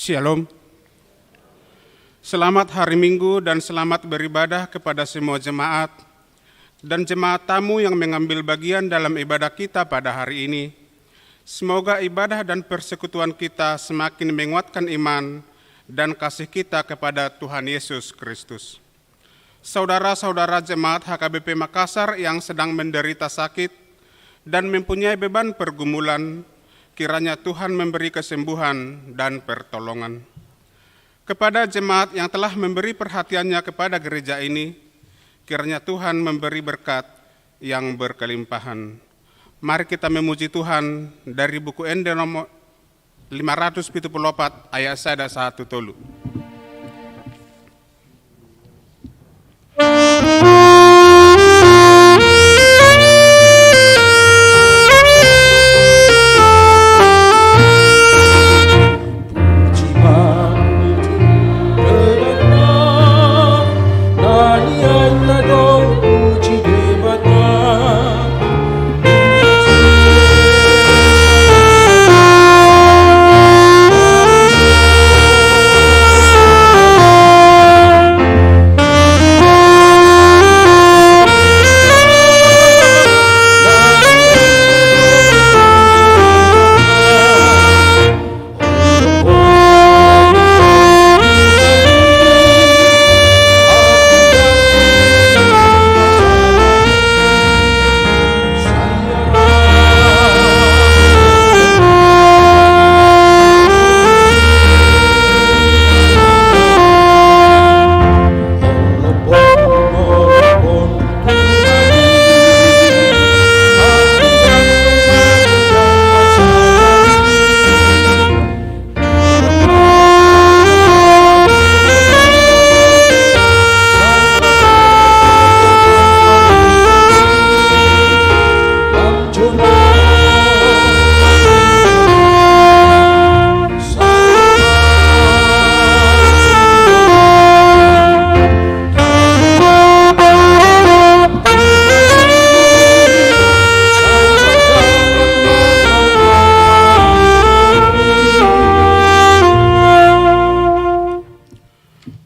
Shalom. Selamat hari Minggu dan selamat beribadah kepada semua jemaat dan jemaat tamu yang mengambil bagian dalam ibadah kita pada hari ini. Semoga ibadah dan persekutuan kita semakin menguatkan iman dan kasih kita kepada Tuhan Yesus Kristus. Saudara-saudara jemaat HKBP Makassar yang sedang menderita sakit dan mempunyai beban pergumulan, kiranya Tuhan memberi kesembuhan dan pertolongan. Kepada jemaat yang telah memberi perhatiannya kepada gereja ini, kiranya Tuhan memberi berkat yang berkelimpahan. Mari kita memuji Tuhan dari buku Ende nomor 574 ayat 1 tolu.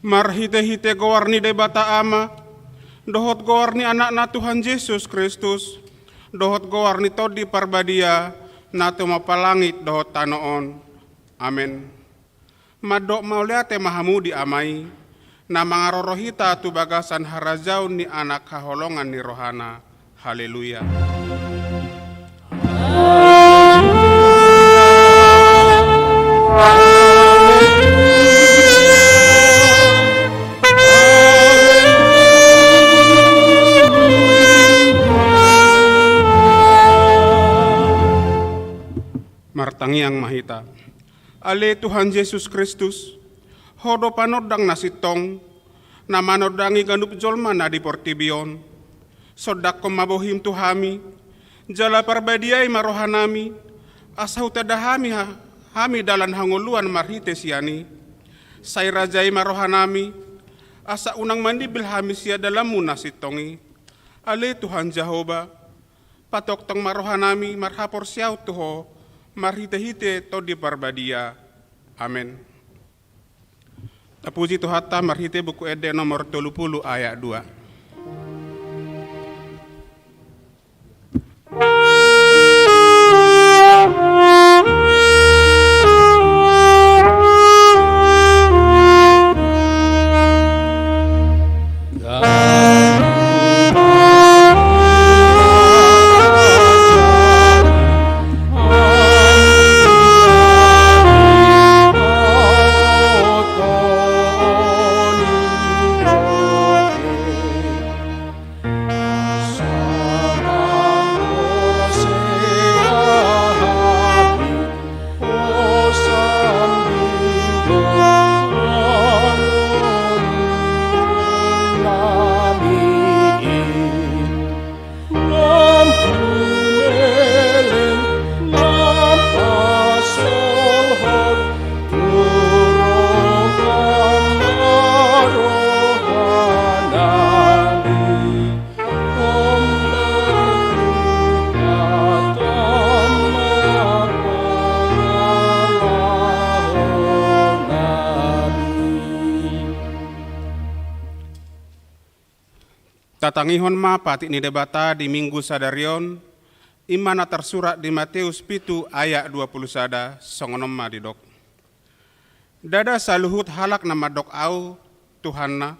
Marhite-hite gowarni debata ama, dohot gowarni anak-na Tuhan Yesus Kristus, dohot gowarni todi parbadia, nato mapalangit dohot tanoon. Amen. Madok mauliate mahamudi amai, na mangarorohita tu bagasan harajaun ni anak kaholongan ni rohana. Haleluya. Martangiang mahita. Ale Tuhan Yesus Kristus, hodo panodang nasitong, na manodangi ganup jolma na di portibion, sodak mabohim tuhami, jala parbadiay marohanami, asau tadahami hami dalan hanguluan marhite siani, say rajay marohanami, asa unang mandibil hami siya dalam munasitongi. Ale Tuhan Jehovah, patok tong marohanami marhapor siyaw tuho, marhite-hite to di parbadia. Amen. Tapuji Tuhata marhite buku Ede nomor 30 ayat 2. Tatangihon ma pati ni debata di minggu sadarion, imana tersurat di Matius 7 ayat 20 sada, songonom ma di dok. Dada saluhut halak nama dok au Tuhanna,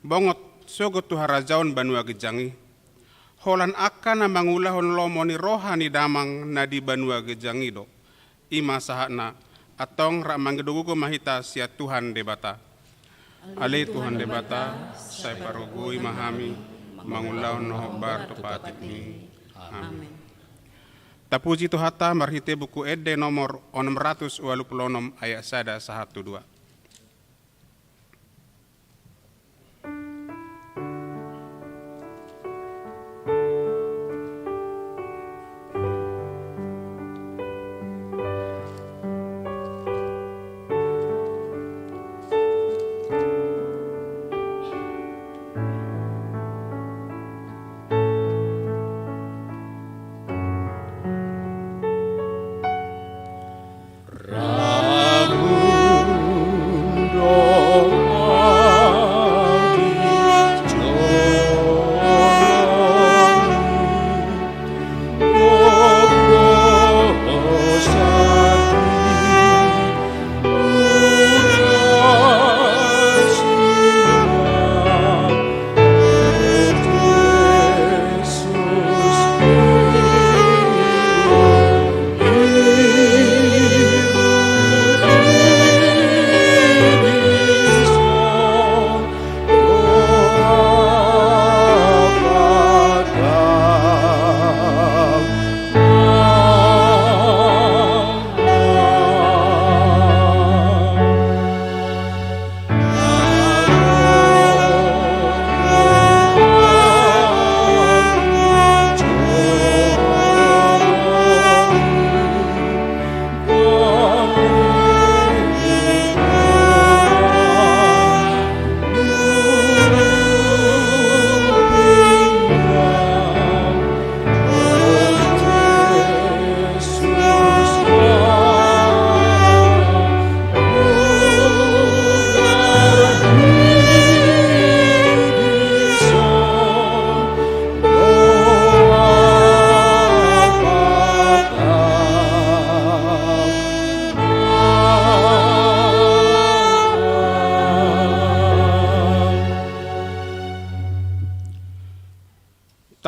bongot sogot Tuhan rajaon banua gejangi. Holan akan mangulahon lomoni rohani damang na di banua gejangi dok. Ima sahakna atong rak manggedugu mahita sia Tuhan debata. Ale Tuhan debata, saya parugui mahami, mangulahon nohobar tepatik ni. Amin. Tapuji Tuhata marhite buku ede nomor 686 ayat sada 1-2.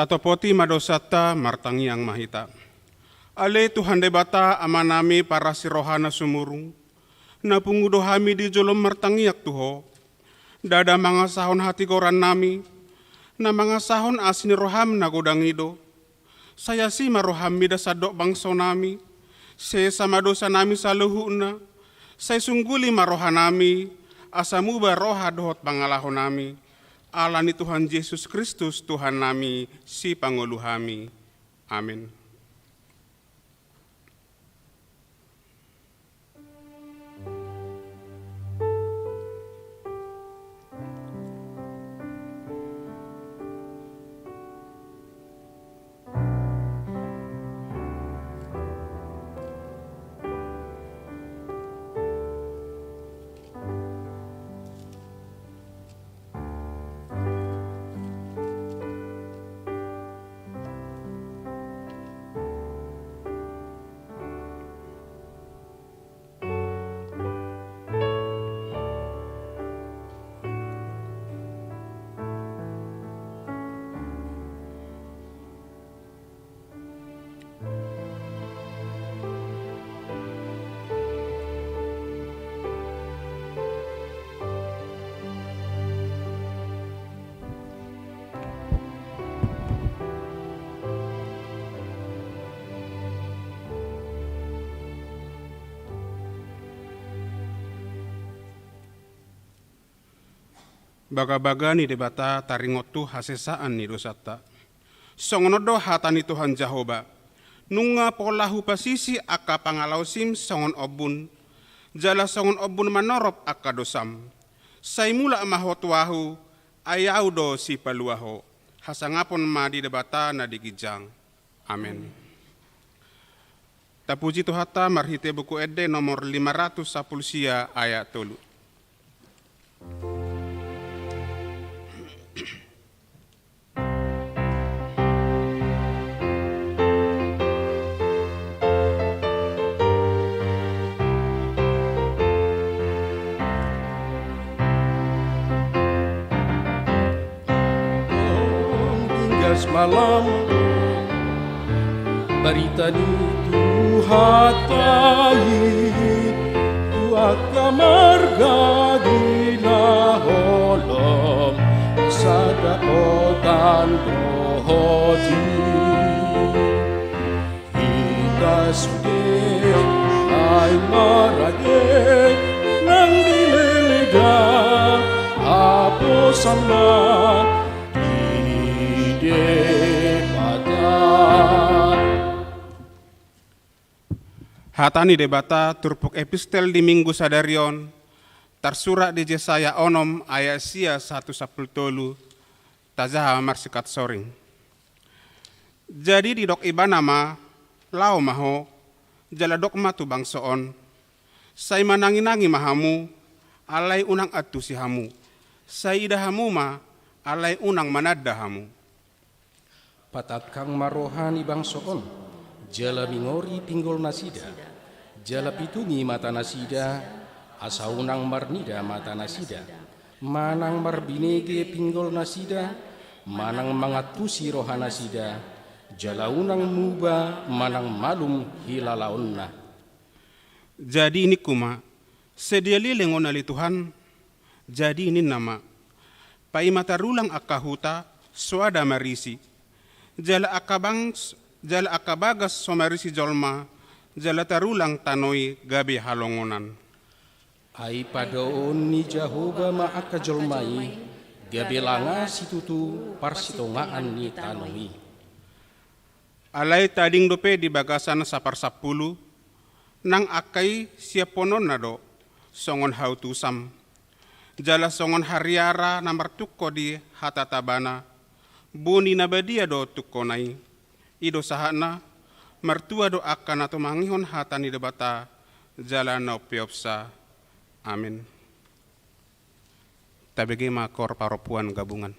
Tatopoti madosata martangi yang mahita. Ale Tuhan debata amanami para sirohana sumurung. Na pungudo hami di jolom martangiak tuho. Dada mga sahon hati koran nami. Na mga sahon asini roham na godangido. Saya si maroham mida sadok bangso nami. Se sama dosa nami saluhuna. Saya sungguli marohanami. Asamu baroha dohot pangalahon nami. Alani Tuhan Yesus Kristus Tuhan nami si panguluhami. Amin. Baga-baga ni debata taringotu hasesaan ni dosata. Songonodo hatani Tuhan Jahoba. Nunga polahu pasisi aka pangalausim songon obun. Jala songon obun manorop aka dosam. Saimula mahotwahu ayaudo si paluaho. Hasangapon ma di debata na digijang. Amin. Tapuji Tuhata marhite buku ede nomor 510 ayat 3. malam berita itu hatai tua kamar gagila holom sada otan dohoti ita sude ay marage nang dileleda apo sama Hatani debata turpuk epistel di minggu sadarion tersurat di Yesaya onom ayat sia 110 tazaha marsikat soring. Jadi di dok iba nama lau maho jala dok matu bangsoon sai manangi-nangi mahamu alai unang atu si hamu sai idahamu ma alai unang manaddahamu. Patat kang marohani bangsoon jala mingori pinggol nasida jala pitungi mata nasida asaunang marnida mata nasida manang marbinege pinggol nasida manang mangatusi rohana nasida jala unang muba manang malum hilalaonna. Jadi ini kuma sedia lilengon ali Tuhan jadi ini nama pai matarulang akahuta suada marisi jala akabagas somarisi jolma jala tarulang tanoi gabi halongonan. Ai padaon ni Jehovah maaka jolmai gabi langa situtu parsitongaan ni tanoi. Alai tading dope di bagasan sapar 10 nang akai siaponon nado songon hautusam jala songon hariara namar tukko di hatatabana buni nabadia do tukkonai ido sahana mertua do akan atau mangihon hatani debata jala no piopsa amin. Tabege makor paropuan gabungan.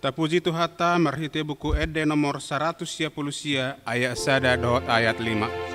Tapuji Tuhata marhite buku Ede nomor 110 ayat sada dot ayat 5.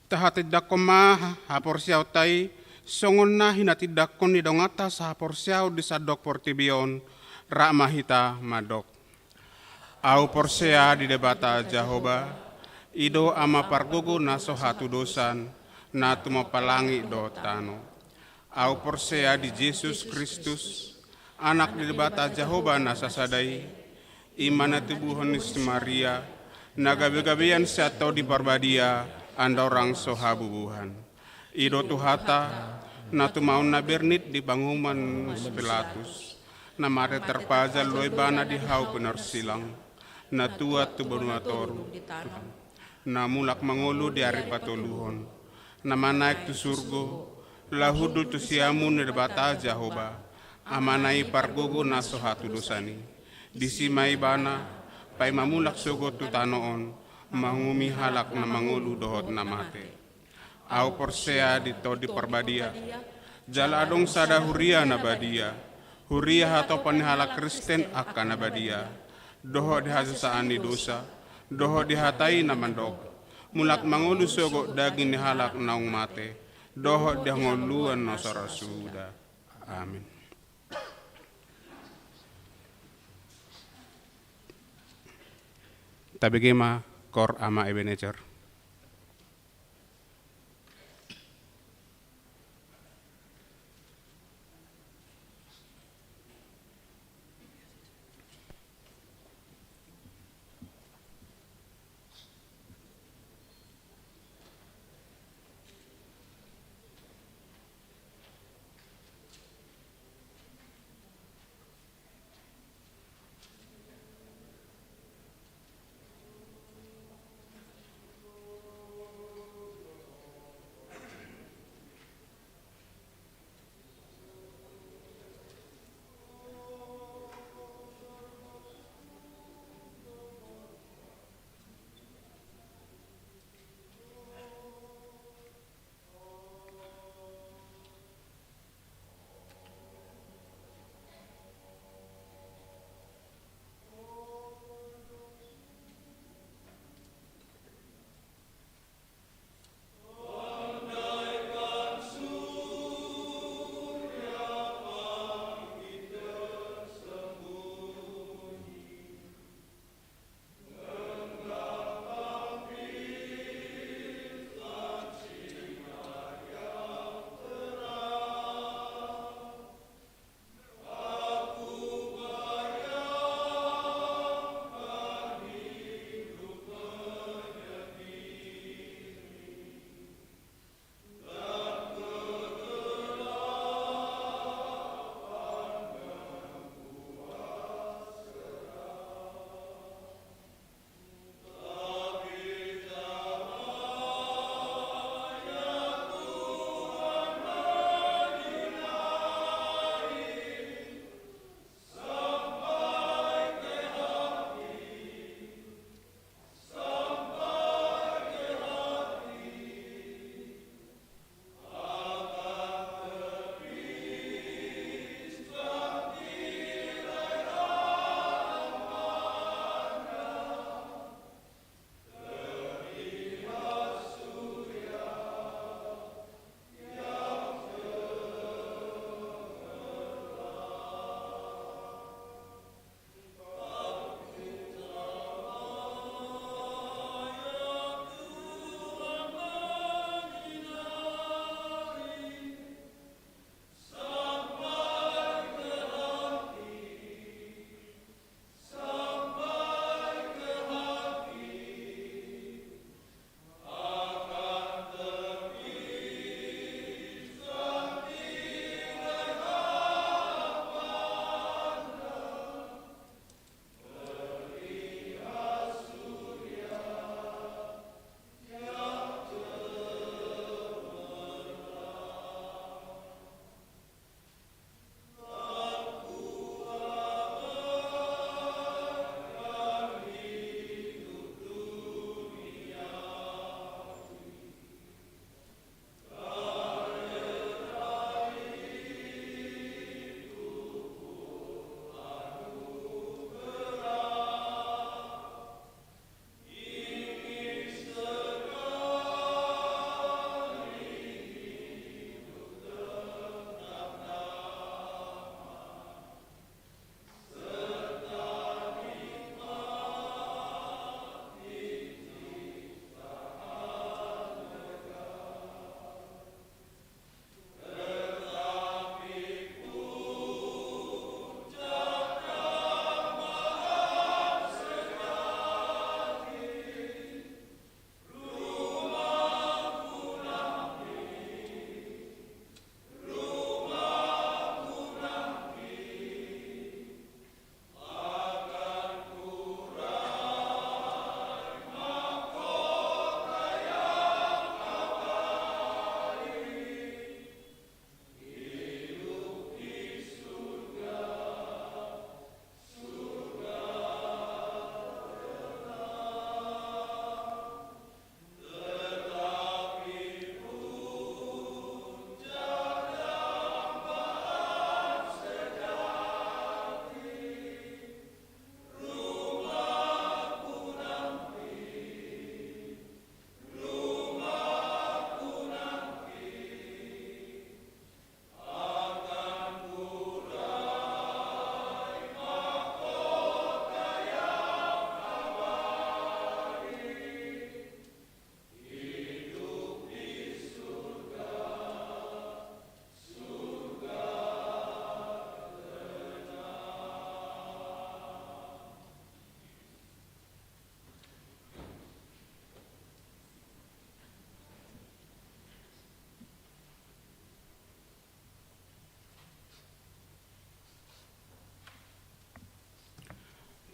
Tahatidak koma hapor siaw tay songon na hinatidak kon ni dongata sa hapor siaw di sadok portibion ra mahita madok. Au porsea di debata Jahoba ido ama pargogo na sohatu dosan na tumapalangi do tano. Au porsea di Yesus Kristus anak di debata Jahoba na sasadai imana tubuhon ni Maria nagabe-gabean sa tau di parbadia anda orang sohabubuhan. Ido Tuhata na tumaun na bernit di banguman Pilatus na mare terpaza loibana di hau benar silang na tua tu benuatoru na mulak mangulu di hari patoluhon na manaik tu surgo lahudul tu siamun di bata Jahoba amanai pargogo na sohatu dosani disimai bana pai mamulak sogo tu tanoon mangumi halak na mangulu dohot na mate. Au porsea di to di perbadia. Jala adong sada huria na badia. Huria hato panihalak Kristen akan na badia. Dohot di hasasaan ni dosa. Dohot di hatai na mandok. Mulak mangulu sogo daging ni halak naung mate. Dohot di ngoluan no sarasuda. Amin. Tabigima Kor ama Ebenezer.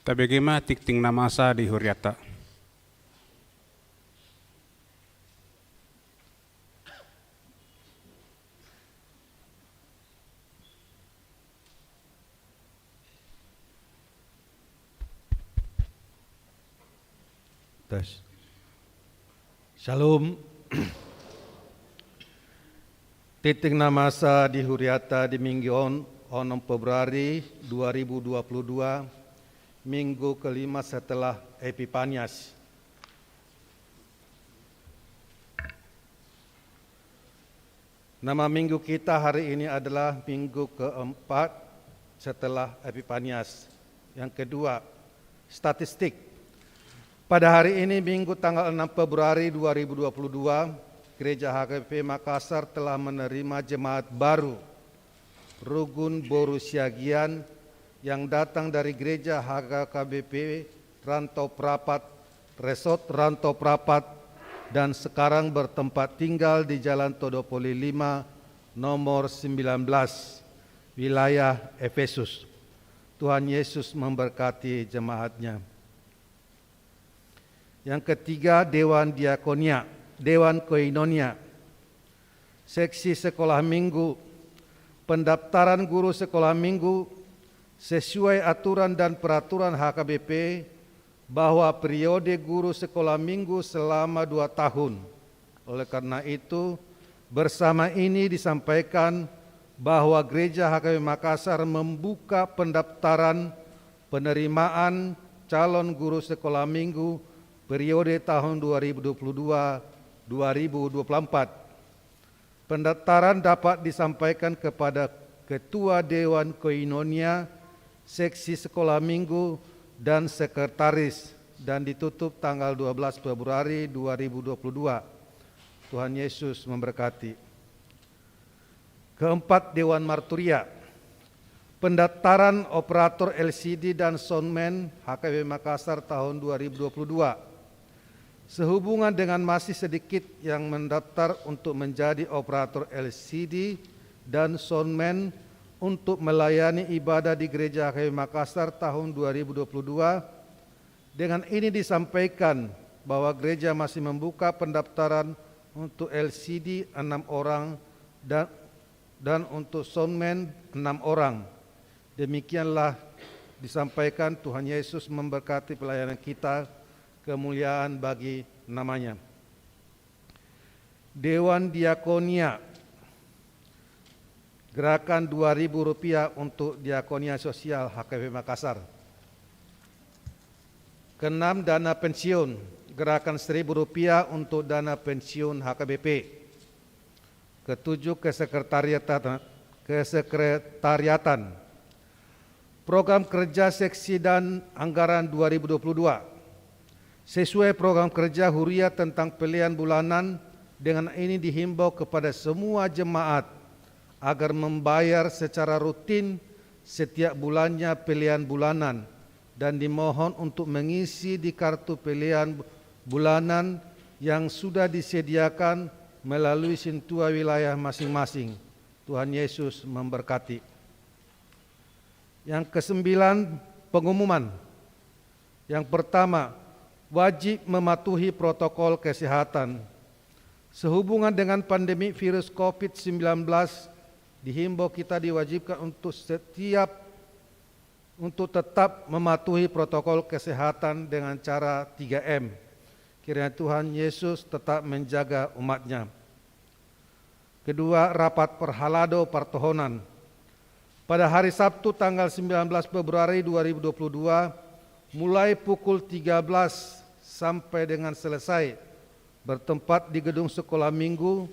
Tabegema tikting namasa di Huriata. Shalom. Titik namasa di Huriata di Minggu 6 Februari 2022, minggu kelima setelah Epifanias. Nama minggu kita hari ini adalah minggu keempat setelah Epifanias. Yang kedua, statistik. Pada hari ini, Minggu tanggal 6 Februari 2022, Gereja HKBP Makassar telah menerima jemaat baru, Rugun Boru Siagian, yang datang dari Gereja HKBP Rantau Prapat, Resort Rantau Prapat, dan sekarang bertempat tinggal di Jalan Todopoli 5, nomor 19, wilayah Efesus. Tuhan Yesus memberkati jemaatnya. Yang ketiga, Dewan Diakonia, Dewan Koinonia, Seksi Sekolah Minggu, pendaftaran guru sekolah minggu sesuai aturan dan peraturan HKBP bahwa periode guru sekolah minggu selama 2 tahun. Oleh karena itu, bersama ini disampaikan bahwa Gereja HKBP Makassar membuka pendaftaran penerimaan calon guru sekolah minggu periode tahun 2022-2024. Pendaftaran dapat disampaikan kepada Ketua Dewan Koinonia, Seksi Sekolah Minggu, dan Sekretaris, dan ditutup tanggal 12 Februari 2022. Tuhan Yesus memberkati. Keempat, Dewan Marturia. Pendaftaran operator LCD dan soundman HKBP Makassar tahun 2022. Sehubungan dengan masih sedikit yang mendaftar untuk menjadi operator LCD dan soundman untuk melayani ibadah di Gereja HKBP Makassar tahun 2022, dengan ini disampaikan bahwa gereja masih membuka pendaftaran untuk LCD 6 orang dan untuk soundman 6 orang. Demikianlah disampaikan. Tuhan Yesus memberkati pelayanan kita, kemuliaan bagi namanya. Dewan Diakonia, gerakan Rp2.000 untuk diakonia sosial HKBP Makassar. Keenam, dana pensiun, gerakan Rp1.000 untuk dana pensiun HKBP. Ketujuh, kesekretariatan, program kerja seksi dan anggaran 2022. Sesuai program kerja Huria tentang pilihan bulanan, dengan ini dihimbau kepada semua jemaat agar membayar secara rutin setiap bulannya pilihan bulanan, dan dimohon untuk mengisi di kartu pilihan bulanan yang sudah disediakan melalui sentua wilayah masing-masing. Tuhan Yesus memberkati. Yang kesembilan, pengumuman. Yang pertama, wajib mematuhi protokol kesehatan. Sehubungan dengan pandemi virus COVID-19, dihimbau kita diwajibkan untuk tetap mematuhi protokol kesehatan dengan cara 3M. Kiranya Tuhan Yesus tetap menjaga umatnya. Kedua, rapat perhalado pertohonan. Pada hari Sabtu tanggal 19 Februari 2022, mulai pukul 13 sampai dengan selesai, bertempat di gedung sekolah minggu,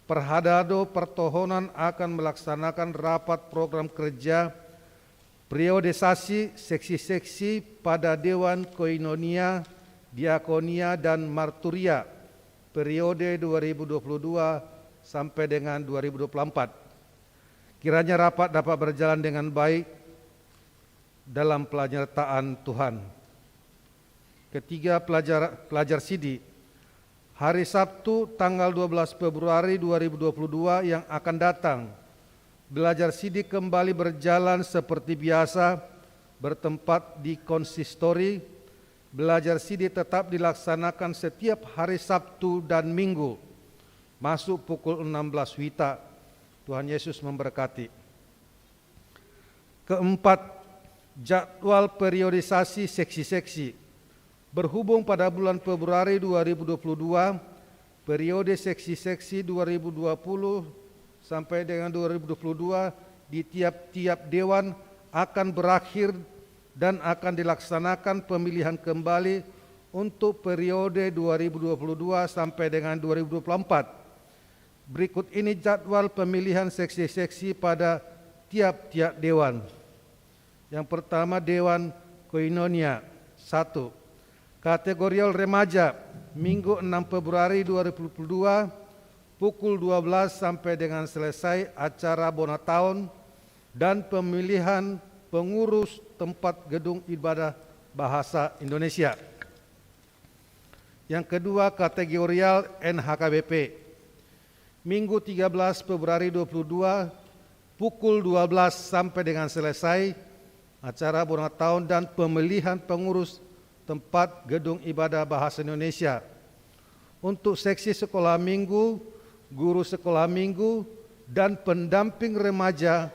Perhalado Pertohonan akan melaksanakan rapat program kerja periodisasi seksi-seksi pada Dewan Koinonia, Diakonia, dan Marturia periode 2022 sampai dengan 2024. Kiranya rapat dapat berjalan dengan baik dalam penyertaan Tuhan. Ketiga, pelajar Sidi. Hari Sabtu tanggal 12 Februari 2022 yang akan datang, belajar Sidi kembali berjalan seperti biasa bertempat di konsistori, belajar sidi tetap dilaksanakan setiap hari Sabtu dan Minggu, masuk pukul 16 WITA. Tuhan Yesus memberkati. Keempat, jadwal periodisasi seksi-seksi. Berhubung pada bulan Februari 2022, periode seksi-seksi 2020 sampai dengan 2022 di tiap-tiap dewan akan berakhir dan akan dilaksanakan pemilihan kembali untuk periode 2022 sampai dengan 2024. Berikut ini jadwal pemilihan seksi-seksi pada tiap-tiap dewan. Yang pertama, Dewan Koinonia 1. Kategorial remaja, Minggu 6 Februari 2022, pukul 12 sampai dengan selesai acara Bona Tahun dan pemilihan pengurus tempat gedung ibadah bahasa Indonesia. Yang kedua, kategorial NHKBP, Minggu 13 Februari 2022, pukul 12 sampai dengan selesai acara Bona Tahun dan pemilihan pengurus tempat gedung ibadah bahasa Indonesia. Untuk seksi sekolah minggu, guru sekolah minggu, dan pendamping remaja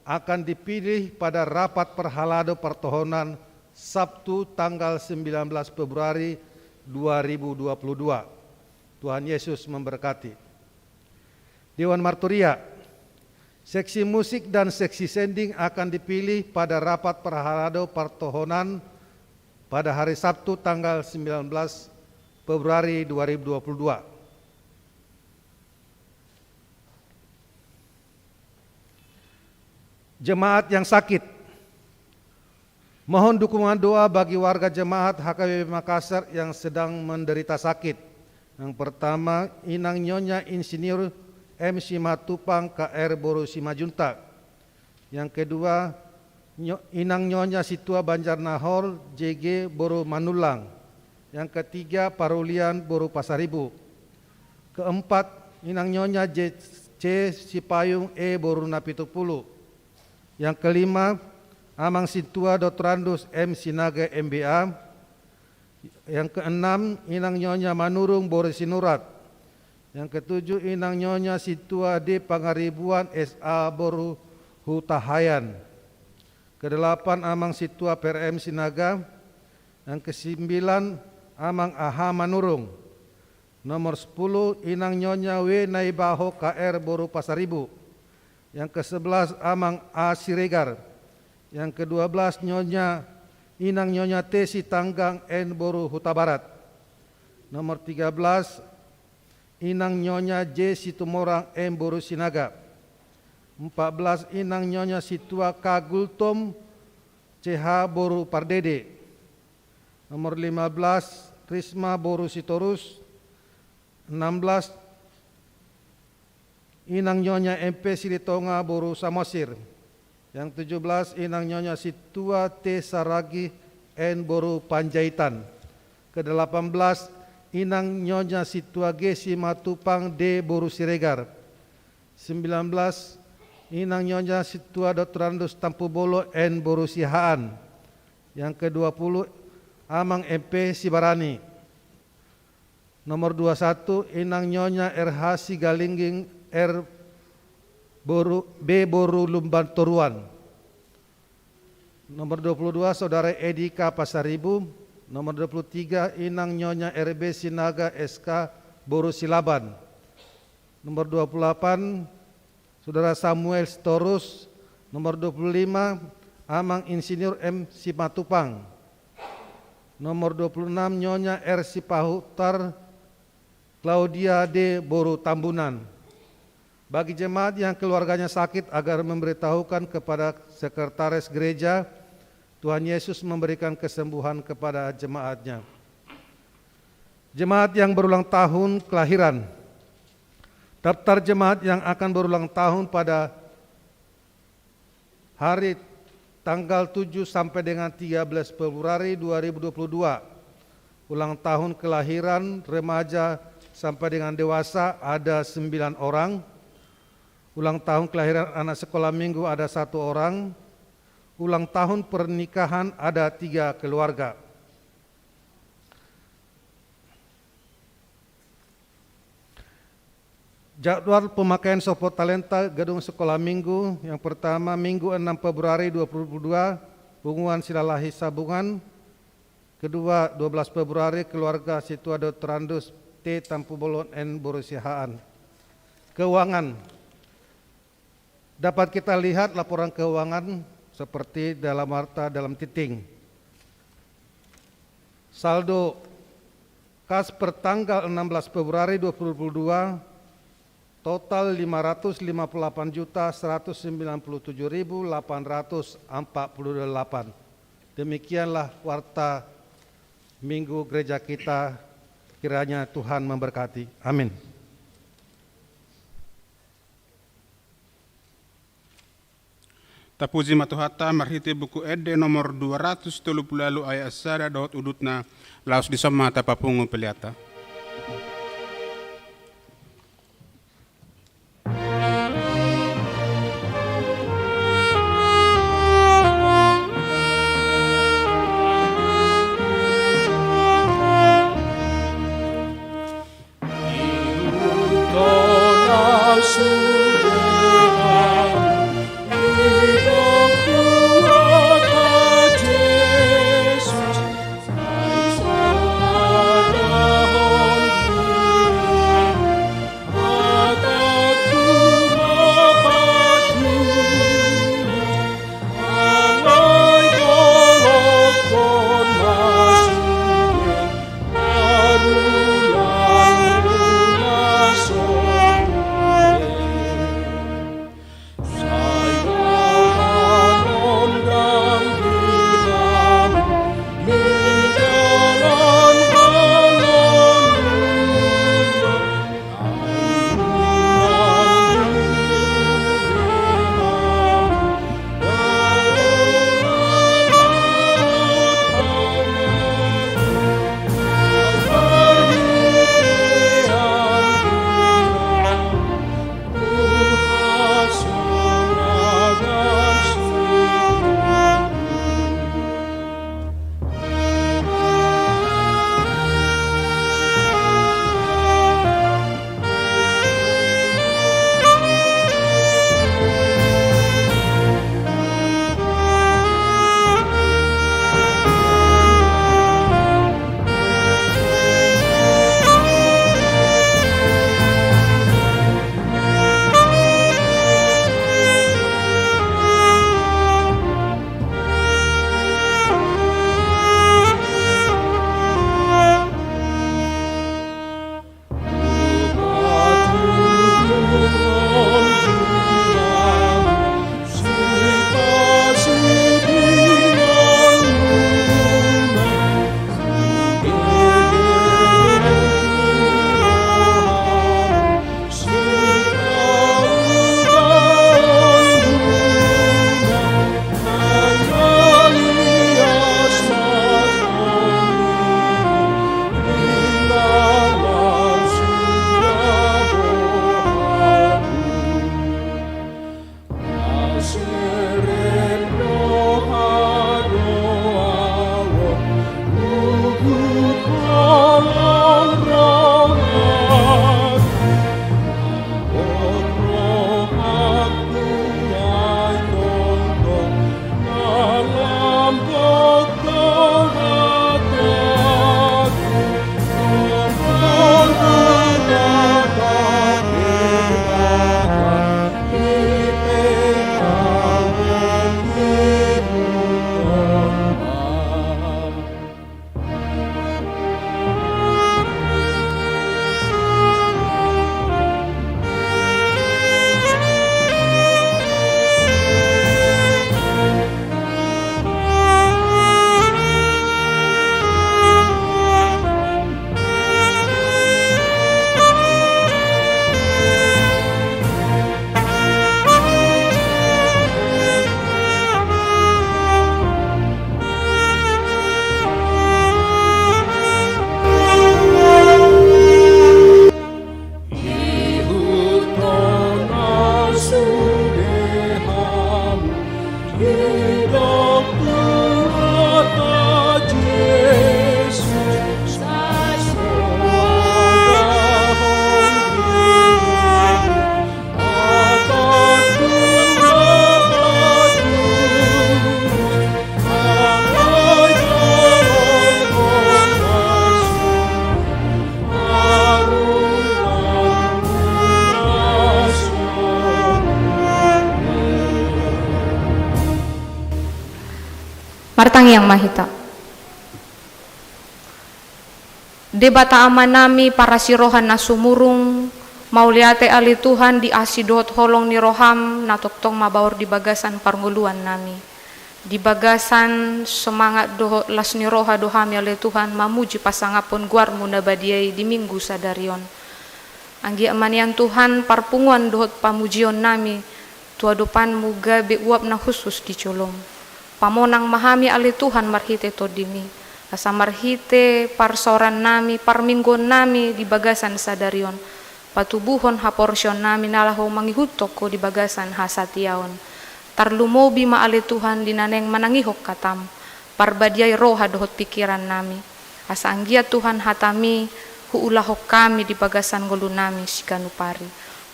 akan dipilih pada rapat perhalado pertahunan Sabtu tanggal 19 Februari 2022. Tuhan Yesus memberkati. Dewan Marturia, seksi musik dan seksi sending akan dipilih pada rapat perhalado pertahunan pada hari Sabtu tanggal 19 Februari 2022. Jemaat yang sakit, mohon dukungan doa bagi warga jemaat HKBP Makassar yang sedang menderita sakit. Yang pertama, Inang Nyonya Insinyur M. Simatupang KR Boru Simajuntak. Yang kedua, Inang Nyonya Situa Banjarnahor JG Boru Manulang. Yang ketiga, Parulian Boru Pasaribu. Keempat, Inang Nyonya JC Sipayung E Boru Napitupulu. Yang kelima, Amang Situa Dotrandus M Sinaga MBA. Yang keenam, Inang Nyonya Manurung Boru Sinurat. Yang ketujuh, Inang Nyonya Situa D Pangaribuan SA Boru Hutahayan. Kedelapan, Amang Situa PRM Sinaga. Yang kesembilan, Amang AH Manurung. Nomor 10, Inang Nyonya W Naibaho KR Boru Pasaribu. Yang ke-11, Amang A Siregar. Yang ke-12, Inang Nyonya T Sitanggang N Boru Huta Barat. Nomor 13, Inang Nyonya J Situmorang M Boru Sinaga. 14, Inang Nyonya Situa Kagultom CH Boru Pardede. Nomor 15, Krisma Boru Sitorus. 16, Inang Nyonya MP Silitonga Boru Samosir. Yang 17, Inang Nyonya Situa T Saragi N Boru Panjaitan. Ke-18, Inang Nyonya Situa G Simatupang D Boru Siregar. 19, Inang Nyonya Situa Dotrandus Tampubolo N Boru Sihaan. Yang ke-20, Amang MP Sibarani. Nomor 21, Inang Nyonya RH Sigalingging R Boru B Boru Lumban Toruan. Nomor 22, Saudara Edika Pasaribu. Nomor 23, Inang Nyonya RB Sinaga SK Boru Silaban. Nomor 28, Saudara Samuel Storus. Nomor 25, Amang Insinyur M Simatupang. Nomor 26, Nyonya R Sipahutar Claudia D Boru Tambunan. Bagi jemaat yang keluarganya sakit agar memberitahukan kepada sekretaris gereja, Tuhan Yesus memberikan kesembuhan kepada jemaatnya. Jemaat yang berulang tahun kelahiran. Daftar jemaat yang akan berulang tahun pada hari tanggal 7 sampai dengan 13 Februari 2022. Ulang tahun kelahiran remaja sampai dengan dewasa ada 9 orang. Ulang tahun kelahiran anak sekolah minggu ada 1 orang. ulang tahun pernikahan ada 3 keluarga. Jadwal pemakaian Sopo Talenta Gedung Sekolah Minggu yang pertama Minggu 6 Februari 2022 Bunguan Silalahi Sabungan. Kedua 12 Februari keluarga Situado Trandus T Tampu Bolon N Borusihaan. Keuangan. Dapat kita lihat laporan keuangan seperti dalam harta dalam titing. Saldo kas per tanggal 16 Februari 2022 total 597.847.848. Demikianlah warta Minggu gereja kita, kiranya Tuhan memberkati. Amin. Tapuji matuhata marhiti buku ede nomor 230 lalu ayat sada daud udutna laos disoma tapapungu peliata. Oh Martang yang mahita. Debata amanami para sirohan na sumurung mauliate ali Tuhan di asidot holong ni roham na toktong mabaur di bagasan parnguluan nami. Di bagasan semangat doho las ni roha dohami ali Tuhan mamuji pasangapun guarmu nabadiai di minggu sadarion. Anggi amanian Tuhan parpunguan dohot pamujion nami tua dopanmu gabe uap na khusus dicolong. Pamonang mahami ali Tuhan marhite todimi. Asa marhite parsoran nami, parminggon nami di bagasan sadarion. Patubuhon ha porsyon nami nalaho mangihutok ko di bagasan ha satiaon. Tarlumobi maali Tuhan dinaneng manangihok katam. Parbadiay roha dohot pikiran nami. Asa anggia Tuhan hatami huulahok kami di bagasan golu nami sikanupari.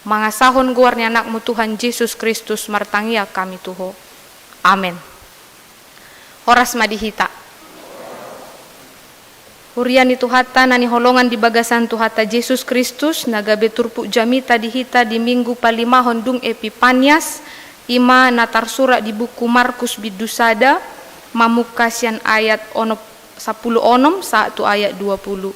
Mangasahon guarni anakmu Tuhan Yesus Kristus martangia kami tuho. Amen. Horas madihita. Huriani tuhata nani holongan di bagasan tuhata Yesus Kristus nagabe turpu jamita dihita di minggu palimahon dung Epipanias ima natar surat di buku Markus bidusada mamukasian ayat 10 onom 1 ayat 20.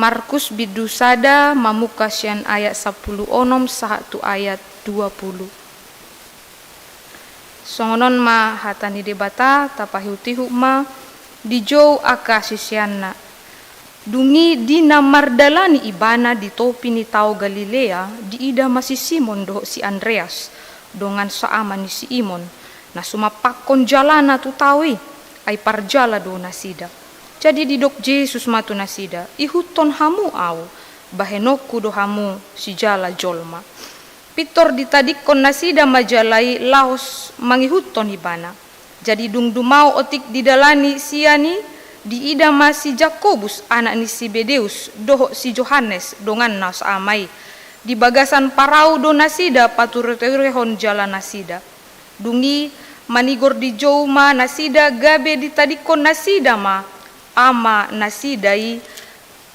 Markus bidusada mamukasian ayat 10 onom 1 ayat 20. Songonon ma hatani debata tapahiutihu ma dijou akasisianna. Dungi dina mardalani ibana di topi ni tau Galilea di ida masih Simon doh si Andreas dongan saama ni si Imon na sumapakon jalana tu tawi ay parjala do nasida. Jadi didok Jesus matu nasida ihuton hamu au bahenokku do hamu si jala jolma. Pitor ditadikon nasida majalai laos mangihuton ibana. Jadi dung dumau otik didalani siani di ida masih Jakobus anak ni si Bedeus doho si Johannes dongan nas amai di bagasan parau do nasida paturehon jala nasida dungi manigor di jouma nasida gabe ditadikon nasida ma ama nasidai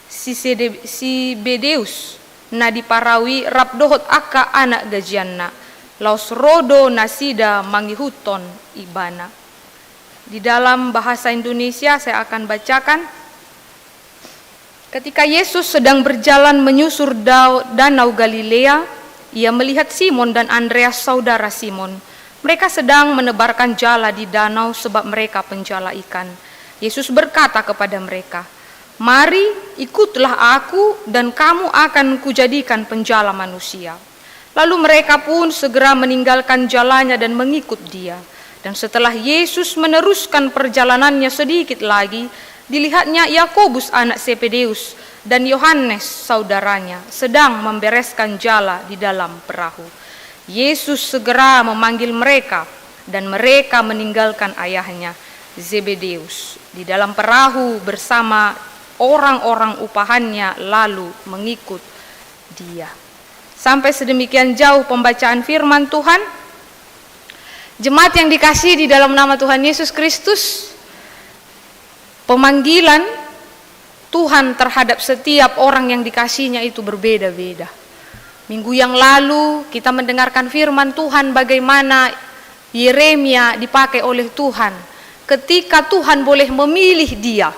si Bedeus na diparawi rap dohot aka anak gajianna laos rodo nasida mangihuton ibana. Di dalam bahasa Indonesia saya akan bacakan. Ketika Yesus sedang berjalan menyusur danau Galilea, ia melihat Simon dan Andreas saudara Simon. Mereka sedang menebarkan jala di danau sebab mereka penjala ikan. Yesus berkata kepada mereka, "Mari ikutlah aku dan kamu akan kujadikan penjala manusia." Lalu mereka pun segera meninggalkan jalannya dan mengikut dia. Dan setelah Yesus meneruskan perjalanannya sedikit lagi, dilihatnya Yakobus anak Zebedeus dan Yohanes saudaranya sedang membereskan jala di dalam perahu. Yesus segera memanggil mereka dan mereka meninggalkan ayahnya Zebedeus di dalam perahu bersama orang-orang upahannya lalu mengikut dia. Sampai sedemikian jauh pembacaan firman Tuhan. Jemaat yang dikasihi di dalam nama Tuhan Yesus Kristus, pemanggilan Tuhan terhadap setiap orang yang dikasihinya itu berbeda-beda. Minggu yang lalu kita mendengarkan firman Tuhan bagaimana Yeremia dipakai oleh Tuhan. Ketika Tuhan boleh memilih dia,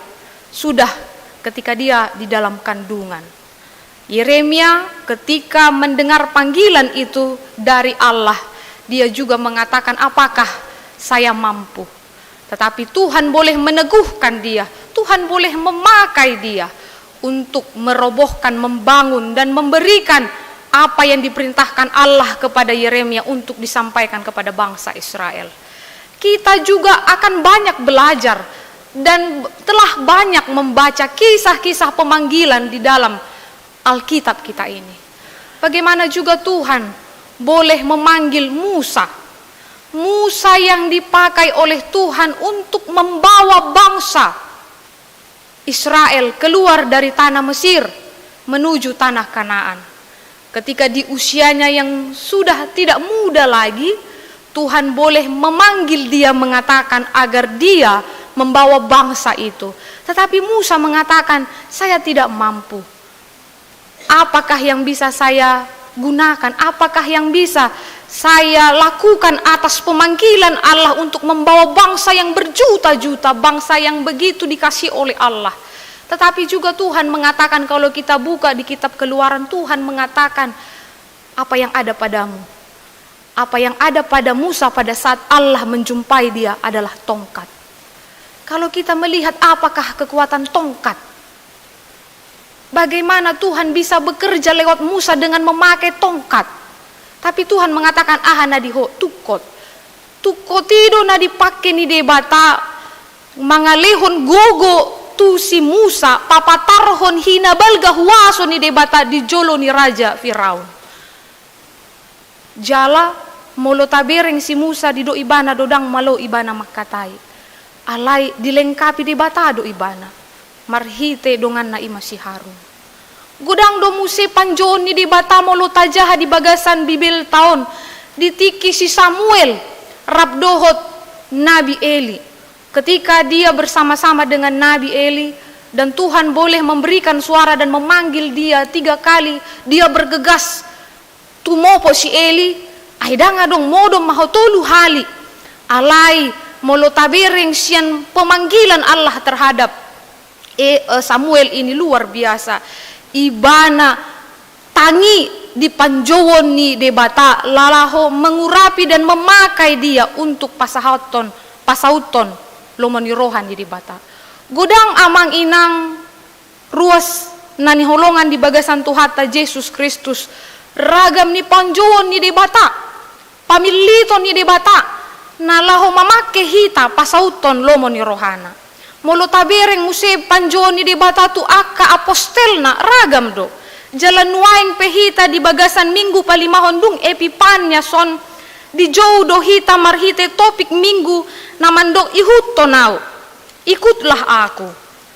sudah ketika dia di dalam kandungan. Yeremia ketika mendengar panggilan itu dari Allah, dia juga mengatakan, apakah saya mampu? Tetapi Tuhan boleh meneguhkan dia, Tuhan boleh memakai dia untuk merobohkan, membangun dan memberikan apa yang diperintahkan Allah kepada Yeremia untuk disampaikan kepada bangsa Israel. Kita juga akan banyak belajar dan telah banyak membaca kisah-kisah pemanggilan di dalam Alkitab kita ini. Bagaimana juga Tuhan boleh memanggil Musa. Musa yang dipakai oleh Tuhan untuk membawa bangsa Israel keluar dari tanah Mesir menuju tanah Kanaan. Ketika di usianya yang sudah tidak muda lagi, Tuhan boleh memanggil dia mengatakan agar dia membawa bangsa itu. Tetapi Musa mengatakan, saya tidak mampu. Apakah yang bisa saya gunakan? Apakah yang bisa saya lakukan atas pemanggilan Allah untuk membawa bangsa yang berjuta-juta, bangsa yang begitu dikasihi oleh Allah. Tetapi juga Tuhan mengatakan, kalau kita buka di kitab Keluaran, Tuhan mengatakan apa yang ada padamu. Apa yang ada pada Musa pada saat Allah menjumpai dia adalah tongkat. Kalau kita melihat apakah kekuatan tongkat, bagaimana Tuhan bisa bekerja lewat Musa dengan memakai tongkat. Tapi Tuhan mengatakan, nadiho tukot. Tukot tido na dipakai ni debata mangalehon gogo tu si Musa papatarhon hina balga huaso ni debata di jolo ni Raja Firaun. Jala molo tabereng si Musa di do ibana dodang malo ibana makatai. Alai dilengkapi debata do ibana. Marhite dongan na ima si Harun. Gudang do muse panjon ni di batamo lo tajaha di bagasan Bibil tahun ditiki si Samuel rabdohot Nabi Eli. Ketika dia bersama-sama dengan Nabi Eli dan Tuhan boleh memberikan suara dan memanggil dia 3 kali, dia bergegas tumopo si Eli, aidanga dong modom mahotolu hali. Alai molo tabereng sian pemanggilan Allah terhadap Samuel ini luar biasa. Ibana tangi di panjowon ni debata lalaho mengurapi dan memakai dia untuk pasauton lomoni rohan di debata. Godang amang inang ruas nani holongan di bagasan Tuhata Yesus Kristus ragam ni panjowon ni debata pamiliton ni debata nalaho mamake hita pasauton lomoni rohana. Molo tabereng muse panjon ni debata tu akka apostelna ragam do. Jalan nuaing pehita di bagasan minggu palimahon dung epipanya son di jauh do hita marhite topik minggu namandok ihut tonau. Ikutlah aku.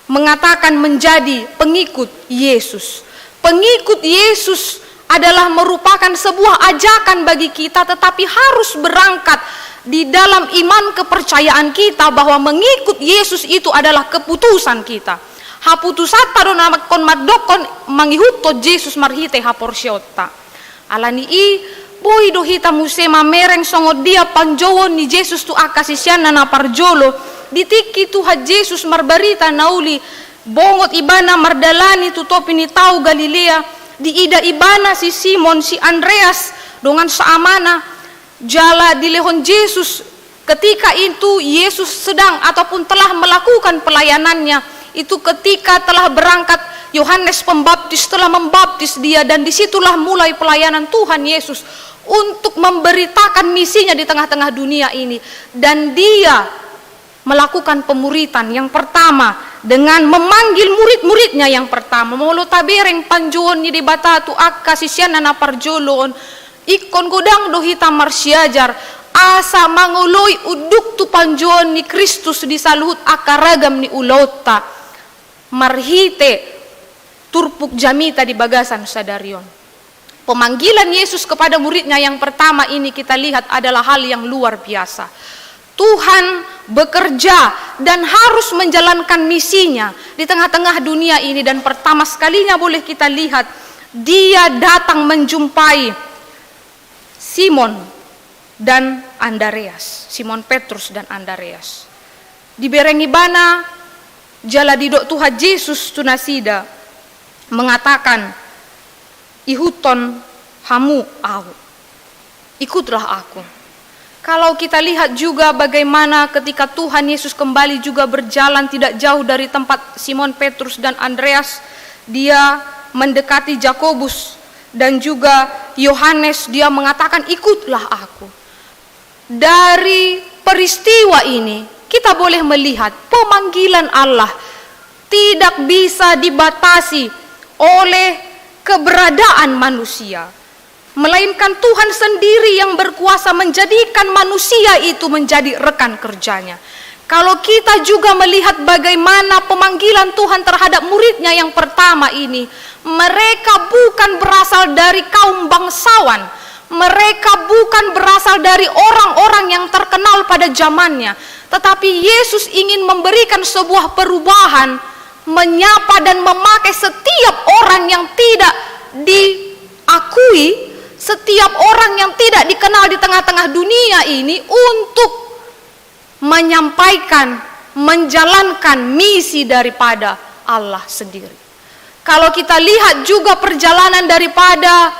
Mengatakan menjadi pengikut Yesus. Pengikut Yesus adalah merupakan sebuah ajakan bagi kita, tetapi harus berangkat di dalam iman kepercayaan kita bahwa mengikut Yesus itu adalah keputusan kita. Haputusat tado nama kon madokon mangihuto Yesus marhite haporsiota. Alani i boy do hita musema mereng songo dia panjowon ni Yesus tu akasisian na parjolo ditiki tu ha Yesus marbarita nauli bongot ibana mardalani tu topi ni tau Galilea di ida ibana si Simon si Andreas dengan seamana jala di lehon Yesus. Ketika itu Yesus sedang ataupun telah melakukan pelayanannya, itu ketika telah berangkat Yohanes Pembaptis telah membaptis dia, dan disitulah mulai pelayanan Tuhan Yesus untuk memberitakan misinya di tengah-tengah dunia ini. Dan dia melakukan pemuritan yang pertama dengan memanggil murid-muridnya yang pertama. Molo tabereng panjuon ni debata tu akka sisiana na parjolon ikon godang do hita marsiajar asa mangoloi uduk tu panjuon ni Kristus di saluhut akaragam ni ulota marhite turpuk jamita di bagasan sadarion. Pemanggilan Yesus kepada muridnya yang pertama ini kita lihat adalah hal yang luar biasa. Tuhan bekerja dan harus menjalankan misinya di tengah-tengah dunia ini, dan pertama sekalinya boleh kita lihat dia datang menjumpai Simon dan Andreas, Simon Petrus dan Andreas. Di berengi bana jala didok Tuhan Yesus tunasida mengatakan ihuton hamu au, ikutlah aku. Kalau kita lihat juga bagaimana ketika Tuhan Yesus kembali juga berjalan tidak jauh dari tempat Simon Petrus dan Andreas, dia mendekati Yakobus dan juga Yohanes, dia mengatakan ikutlah aku. Dari peristiwa ini kita boleh melihat pemanggilan Allah tidak bisa dibatasi oleh keberadaan manusia, melainkan Tuhan sendiri yang berkuasa menjadikan manusia itu menjadi rekan kerjanya. Kalau kita juga melihat bagaimana pemanggilan Tuhan terhadap muridnya yang pertama ini, mereka bukan berasal dari kaum bangsawan, mereka bukan berasal dari orang-orang yang terkenal pada zamannya, tetapi Yesus ingin memberikan sebuah perubahan, menyapa dan memakai setiap orang yang tidak diakui setiap orang yang tidak dikenal di tengah-tengah dunia ini untuk menyampaikan, menjalankan misi daripada Allah sendiri. Kalau kita lihat juga perjalanan daripada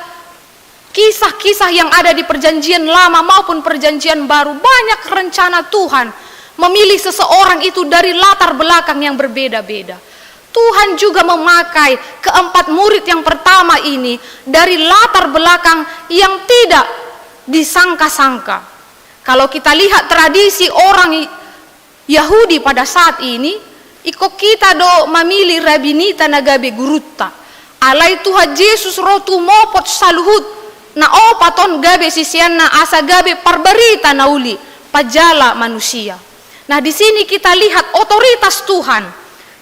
kisah-kisah yang ada di perjanjian lama maupun perjanjian baru, banyak rencana Tuhan memilih seseorang itu dari latar belakang yang berbeda-beda. Tuhan juga memakai keempat murid yang pertama ini dari latar belakang yang tidak disangka-sangka. Kalau kita lihat tradisi orang Yahudi pada saat ini, iko kita do memilih rabinita nagabe gurutta. Alai Tuhan Yesus rotu mopot saluhut na opaton gabe sisianna asa gabe parbarita nauli pajala manusia. Nah, di sini kita lihat otoritas Tuhan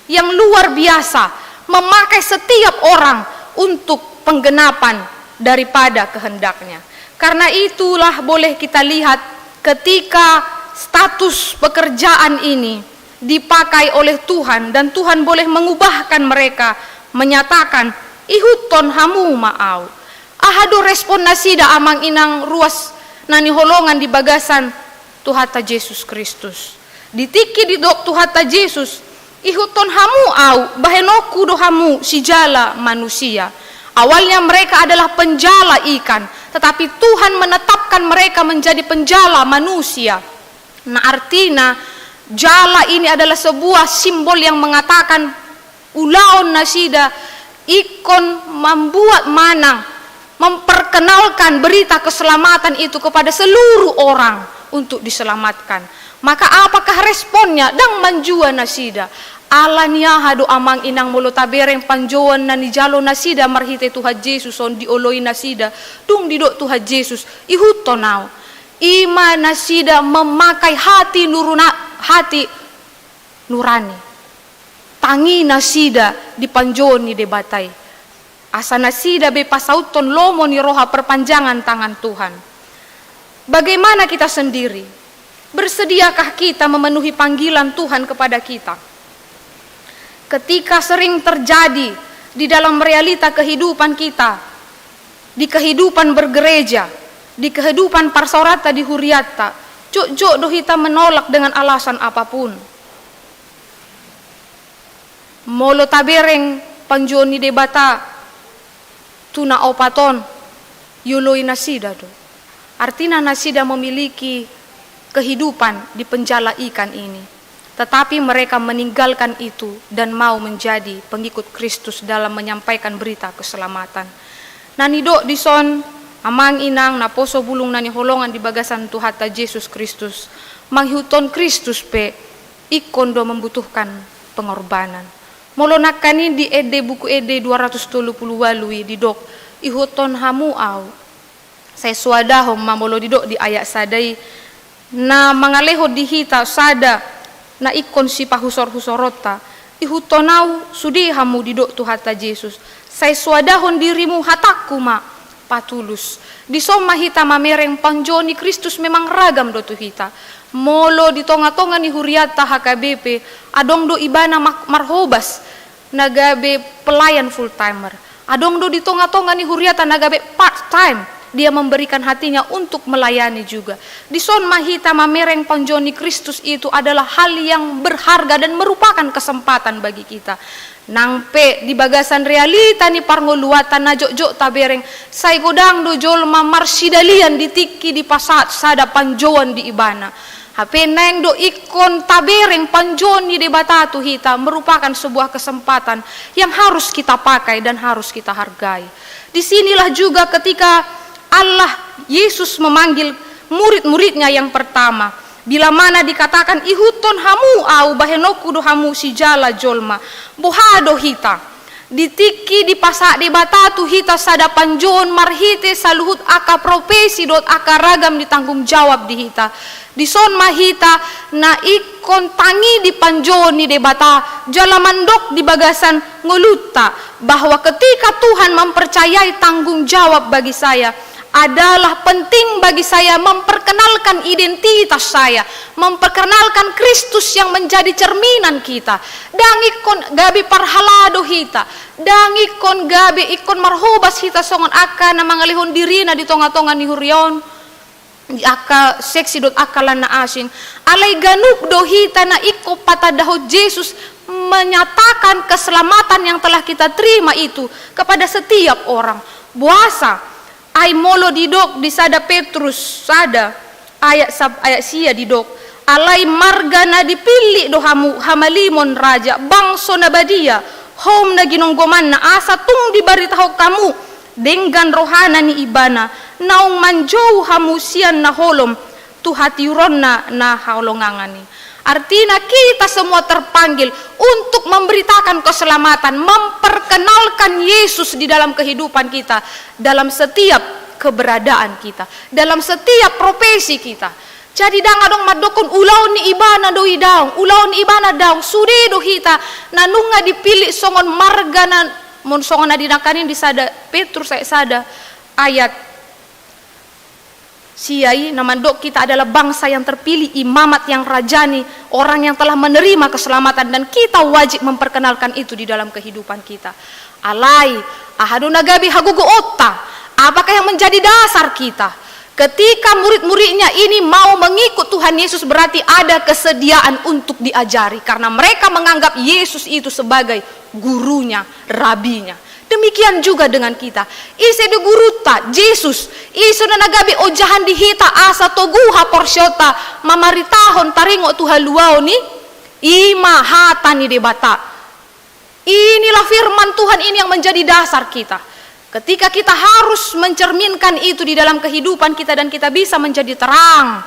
yang luar biasa memakai setiap orang untuk penggenapan daripada kehendaknya. Karena itulah boleh kita lihat ketika status pekerjaan ini dipakai oleh Tuhan dan Tuhan boleh mengubahkan mereka, menyatakan ihuton hamu ma'au. Ahado respon nasida amang inang ruas nani holongan di bagasan Tuhata Yesus Kristus. Ditiki di dok Tuhata Yesus, ihuton hamu au bahenoku do hamu si jala manusia. Awalnya mereka adalah penjala ikan, tetapi Tuhan menetapkan mereka menjadi penjala manusia. Nah, artinya jala ini adalah sebuah simbol yang mengatakan ulaon nasida ikon membuat manang, memperkenalkan berita keselamatan itu kepada seluruh orang untuk diselamatkan. Maka apakah responnya? Dang manjua nasida alania hado amang inang molo tabereng panjoan nani jalo nasida marhite Tuhan Yesus on dioloi nasida dung didok Tuhan Yesus ihutonau ima nasida memakai hati nurani tangi nasida di panjoan ni debatai asa nasida be pasauton lomo ni roha perpanjangan tangan Tuhan. Bagaimana kita sendiri? Bersediakah kita memenuhi panggilan Tuhan kepada kita? Ketika sering terjadi di dalam realita kehidupan kita, di kehidupan bergereja, di kehidupan parsorata di huriata, cuk do kita menolak dengan alasan apapun. Molo tabereng panjoni debata tuna opaton yuloi nasida do. Artinya nasida memiliki kehidupan di penjala ikan ini, tetapi mereka meninggalkan itu dan mau menjadi pengikut Kristus dalam menyampaikan berita keselamatan. Nani do dison amang inang na poso bulung nani holongan di bagasan Tuhata Yesus Kristus manghuton Kristus pe ikon do membutuhkan pengorbanan. Molo nakani di buku ede 230 walui di dok ihuton hamu au saya suadahom mamolo di dok di ayat sadai na mangaleho dihita sada na ikon si pahusor-husorota ihutonau sudi hamu didok Tuhata Yesus say suadahon dirimu hataku ma patulus disoma hita mamereng panjoni Kristus memang ragam do tuhita molo di tonga-tonga ni huriata HKBP adong do ibana marhobas nagabe pelayan full timer adong do di tonga-tonga ni huriata nagabe part time. Dia memberikan hatinya untuk melayani juga. Di son mahita mamereng panjoni Kristus itu adalah hal yang berharga dan merupakan kesempatan bagi kita. Nangpe di bagasan realita ni parngoluatan na jok tabereng say godang do jolma marsidalian ditiki di pasat sada panjoan di ibana. Hape neng do ikon tabereng panjoni de batatu hita merupakan sebuah kesempatan yang harus kita pakai dan harus kita hargai. Disinilah juga ketika Allah Yesus memanggil murid-muridnya yang pertama. Bila mana dikatakan ihuton hamu au bahenoku do hamu si jala jolma. Bohado hita. Ditiki di pasak di batatu hita sada panjon marhite saluhut aka profesi dot aka ragam ditanggung jawab di hita. Di son mahita na ikon tangi di panjoni de bata jalamandok di bagasan ngoluta bahwa ketika Tuhan mempercayai tanggung jawab bagi saya adalah penting bagi saya memperkenalkan identitas saya, memperkenalkan Kristus yang menjadi cerminan kita. Dangikon gabi parhalado hita, dangikon gabi ikon marhubas hita songon akan mangalihon dirina di tonga-tonga ni hurion, di aka seksi dot akalan na asing, alay ganuk do hita na iko patadaho Yesus menyatakan keselamatan yang telah kita terima itu kepada setiap orang. Buasa ay molo didok di sada Petrus sada ayat sia didok alay marga na dipili do hamalimon raja bangso na badia home na ginonggoman na asa tung dibaritaho kamu dengan rohana ni ibana naung manjow hamusian na holom tuhatiuron na haulongangani. Artinya kita semua terpanggil untuk memberitakan keselamatan, memperkenalkan Yesus di dalam kehidupan kita, dalam setiap keberadaan kita, dalam setiap profesi kita. Jadi dangadong madokon ulaw ni ibana do idaw, ulaw ni ibana daw, sude do hita, nanunga dipilih songon marga na mon songon na dinakanin di sada Petrus sada ayat siai namandok kita adalah bangsa yang terpilih, imamat yang rajani, orang yang telah menerima keselamatan, dan kita wajib memperkenalkan itu di dalam kehidupan kita. Alai ahaduna gabi hagugu otta, apakah yang menjadi dasar kita ketika murid-muridnya ini mau mengikut Tuhan Yesus? Berarti ada kesediaan untuk diajari, karena mereka menganggap Yesus itu sebagai gurunya, rabinya. Demikian juga dengan kita. Ise de guruta Yesus, isu na nagabi ojahan dihita asa toguha porsyota mamaritahon taringo tuhaluao ni ima hata ni debata. Inilah firman Tuhan ini yang menjadi dasar kita. Ketika kita harus mencerminkan itu di dalam kehidupan kita, dan kita bisa menjadi terang,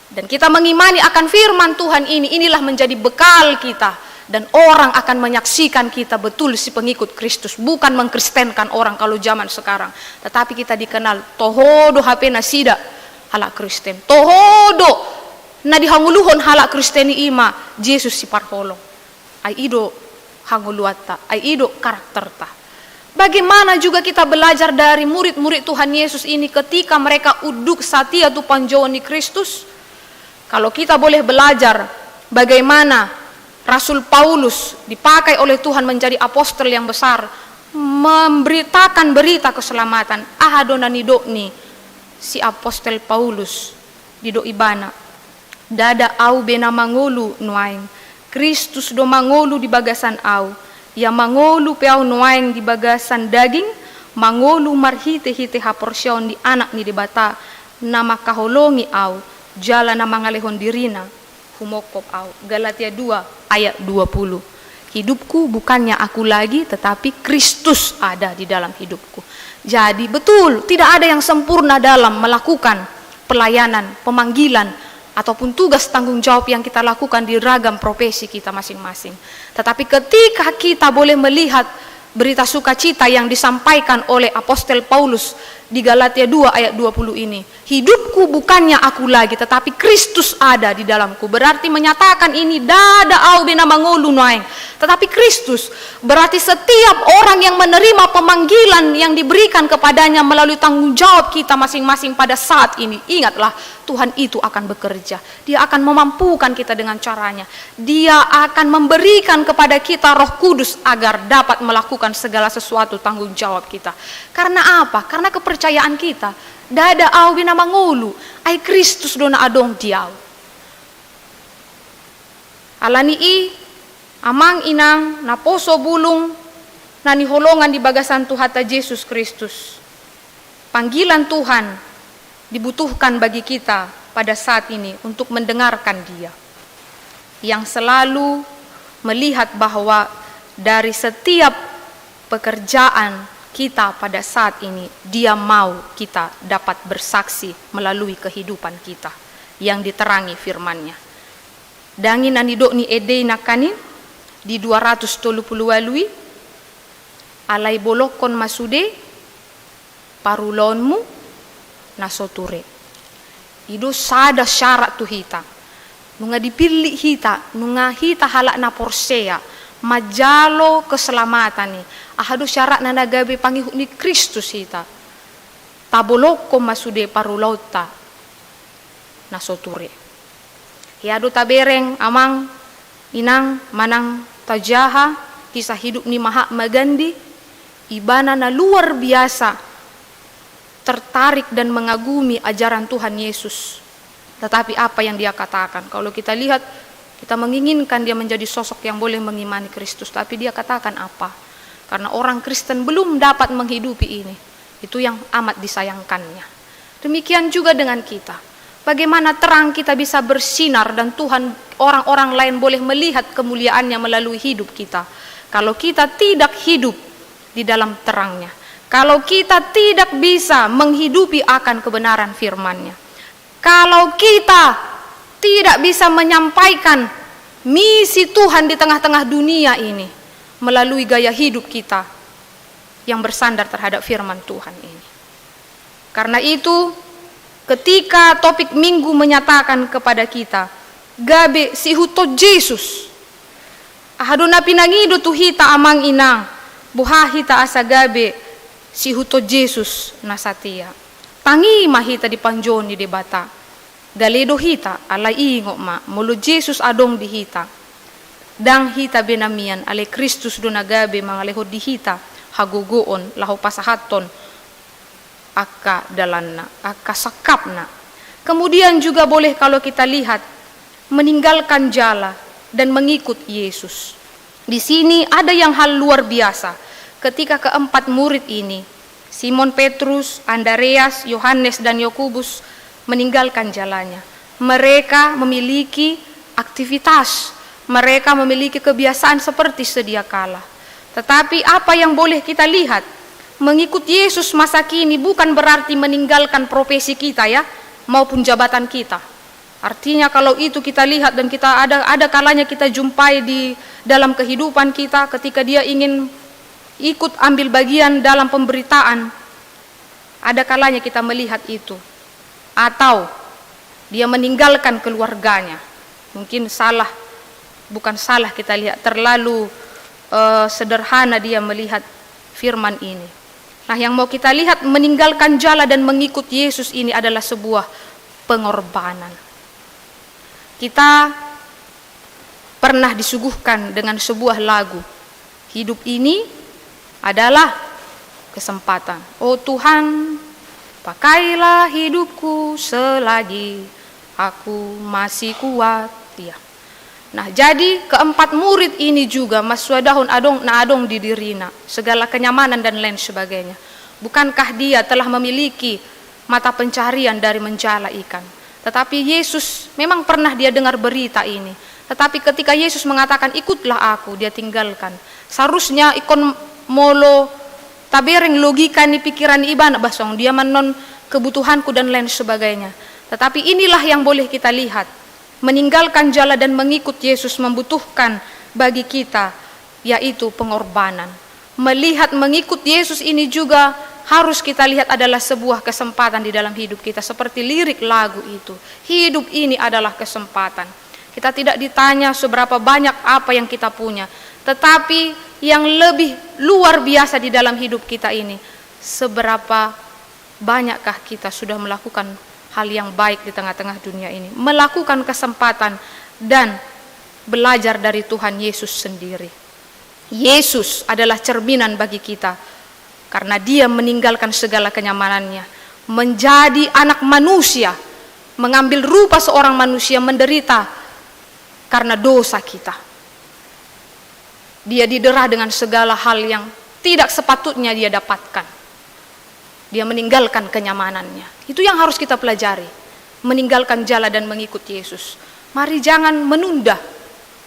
dan kita mengimani akan firman Tuhan ini, inilah menjadi bekal kita. Dan orang akan menyaksikan kita betul si pengikut Kristus, bukan mengkristenkan orang kalau zaman sekarang, tetapi kita dikenal tohodo HP nasida halak Kristen, tohodo na dihanguluhon halak Kristeni ima Yesus si parholong, ay ido hanguluata, ay ido karakterta. Bagaimana juga kita belajar dari murid-murid Tuhan Yesus ini ketika mereka uduk satia tu panjoni Kristus. Kalau kita boleh belajar bagaimana Rasul Paulus dipakai oleh Tuhan menjadi apostol yang besar, memberitakan berita keselamatan. Ahadona nidokni si apostol Paulus dido ibana dada au bena mangolu nuaing Kristus do mangolu di bagasan au, ya mangolu peau nuaing di bagasan daging, mangolu marhite-hite haporsyon di anak ni debata, nama kaholongi au jala na mangalehon dirina humokop au. Galatia 2 ayat 20. Hidupku bukannya aku lagi, tetapi Kristus ada di dalam hidupku. Jadi betul, tidak ada yang sempurna dalam melakukan pelayanan, pemanggilan, ataupun tugas tanggung jawab yang kita lakukan di ragam profesi kita masing-masing. Tetapi ketika kita boleh melihat berita sukacita yang disampaikan oleh apostol Paulus di Galatia 2 ayat 20 ini, hidupku bukannya aku lagi, tetapi Kristus ada di dalamku. Berarti menyatakan ini dada au bena mangolu naing, tetapi Kristus. Berarti setiap orang yang menerima pemanggilan yang diberikan kepadanya melalui tanggung jawab kita masing-masing pada saat ini, ingatlah Tuhan itu akan bekerja. Dia akan memampukan kita dengan caranya. Dia akan memberikan kepada kita Roh Kudus agar dapat melakukan segala sesuatu tanggung jawab kita. Karena apa? Karena kepercayaan kita. Dada au bina mangulu, ay Kristus dona adong diaw. Alani i, amang inang, naposo bulung, naniholongan di bagasan Tuhata Yesus Kristus. Panggilan Tuhan dibutuhkan bagi kita pada saat ini untuk mendengarkan Dia, yang selalu melihat bahwa dari setiap pekerjaan kita pada saat ini, Dia mau kita dapat bersaksi melalui kehidupan kita yang diterangi firman-Nya. Dangin anidok ni edei nakani di 230 walui alai bolokon masude parulonmu nasoture. Ido sada syarat tu hita. Nunga dipilih hita, nunga hita halak na porsea, majalo keselamatan ni. Ahadu syarat na nagabe pangihuk ni Kristus hita. taboloko masude parulauta nasoture. Hiadu tabereng amang inang manang tajaha kisah hidup ni Mahatma Gandhi, ibana na luar biasa tertarik dan mengagumi ajaran Tuhan Yesus. Tetapi apa yang dia katakan, kalau kita lihat, kita menginginkan dia menjadi sosok yang boleh mengimani Kristus, tapi dia katakan apa? Karena orang Kristen belum dapat menghidupi ini. Itu yang amat disayangkannya. Demikian juga dengan kita. Bagaimana terang kita bisa bersinar dan Tuhan, orang-orang lain boleh melihat kemuliaannya melalui hidup kita. Kalau kita tidak hidup di dalam terangnya, kalau kita tidak bisa menghidupi akan kebenaran firman-Nya, kalau kita tidak bisa menyampaikan misi Tuhan di tengah-tengah dunia ini melalui gaya hidup kita yang bersandar terhadap firman Tuhan ini. Karena itu, ketika topik minggu menyatakan kepada kita, gabe si huto Yesus, ahaduna pinangido tu hita amang inang, buha hita asa gabe si huto Yesus nasatia. Tangi mahita di panjoni di bata, galedo hita alai ingo ma, mulu Yesus adong di hita. Dang hita benamian ale Kristus do nagabe mangaleho di hita hagugoon laho pasahaton aka dalanna, aka sakapna. Kemudian juga boleh kalau kita lihat meninggalkan jala dan mengikut Yesus. Di sini ada yang hal luar biasa ketika keempat murid ini, Simon Petrus, Andreas, Yohanes dan Yakobus meninggalkan jalannya. Mereka memiliki aktivitas, mereka memiliki kebiasaan seperti sedia kala. Tetapi apa yang boleh kita lihat, mengikut Yesus masa kini bukan berarti meninggalkan profesi kita ya, maupun jabatan kita. Artinya kalau itu kita lihat dan kita ada kalanya kita jumpai di dalam kehidupan kita ketika dia ingin ikut ambil bagian dalam pemberitaan, ada kalanya kita melihat itu. Atau dia meninggalkan keluarganya. Mungkin salah, bukan salah kita lihat, terlalu sederhana dia melihat firman ini. Nah, yang mau kita lihat meninggalkan jala dan mengikut Yesus ini adalah sebuah pengorbanan. Kita pernah disuguhkan dengan sebuah lagu. Hidup ini adalah kesempatan. Oh Tuhan, pakailah hidupku selagi aku masih kuat. Ya. Nah, jadi keempat murid ini juga maswadahun adong na adong di dirina, segala kenyamanan dan lain sebagainya. Bukankah dia telah memiliki mata pencarian dari menjala ikan? Tetapi Yesus memang pernah dia dengar berita ini. Tetapi ketika Yesus mengatakan ikutlah aku, dia tinggalkan. Seharusnya ikon molo tabereng logika ni pikiran iban basong, dia menon kebutuhanku dan lain sebagainya. Tetapi inilah yang boleh kita lihat. Meninggalkan jala dan mengikut Yesus membutuhkan bagi kita, yaitu pengorbanan. Melihat mengikut Yesus ini juga harus kita lihat adalah sebuah kesempatan di dalam hidup kita. Seperti lirik lagu itu, hidup ini adalah kesempatan. Kita tidak ditanya seberapa banyak apa yang kita punya, tetapi yang lebih luar biasa di dalam hidup kita ini, seberapa banyakkah kita sudah melakukan hal yang baik di tengah-tengah dunia ini, melakukan kesempatan dan belajar dari Tuhan Yesus sendiri. Yesus adalah cerminan bagi kita karena dia meninggalkan segala kenyamanannya, menjadi anak manusia, mengambil rupa seorang manusia, menderita karena dosa kita. Dia didera dengan segala hal yang tidak sepatutnya dia dapatkan. Dia meninggalkan kenyamanannya. Itu yang harus kita pelajari. Meninggalkan jala dan mengikut Yesus. Mari jangan menunda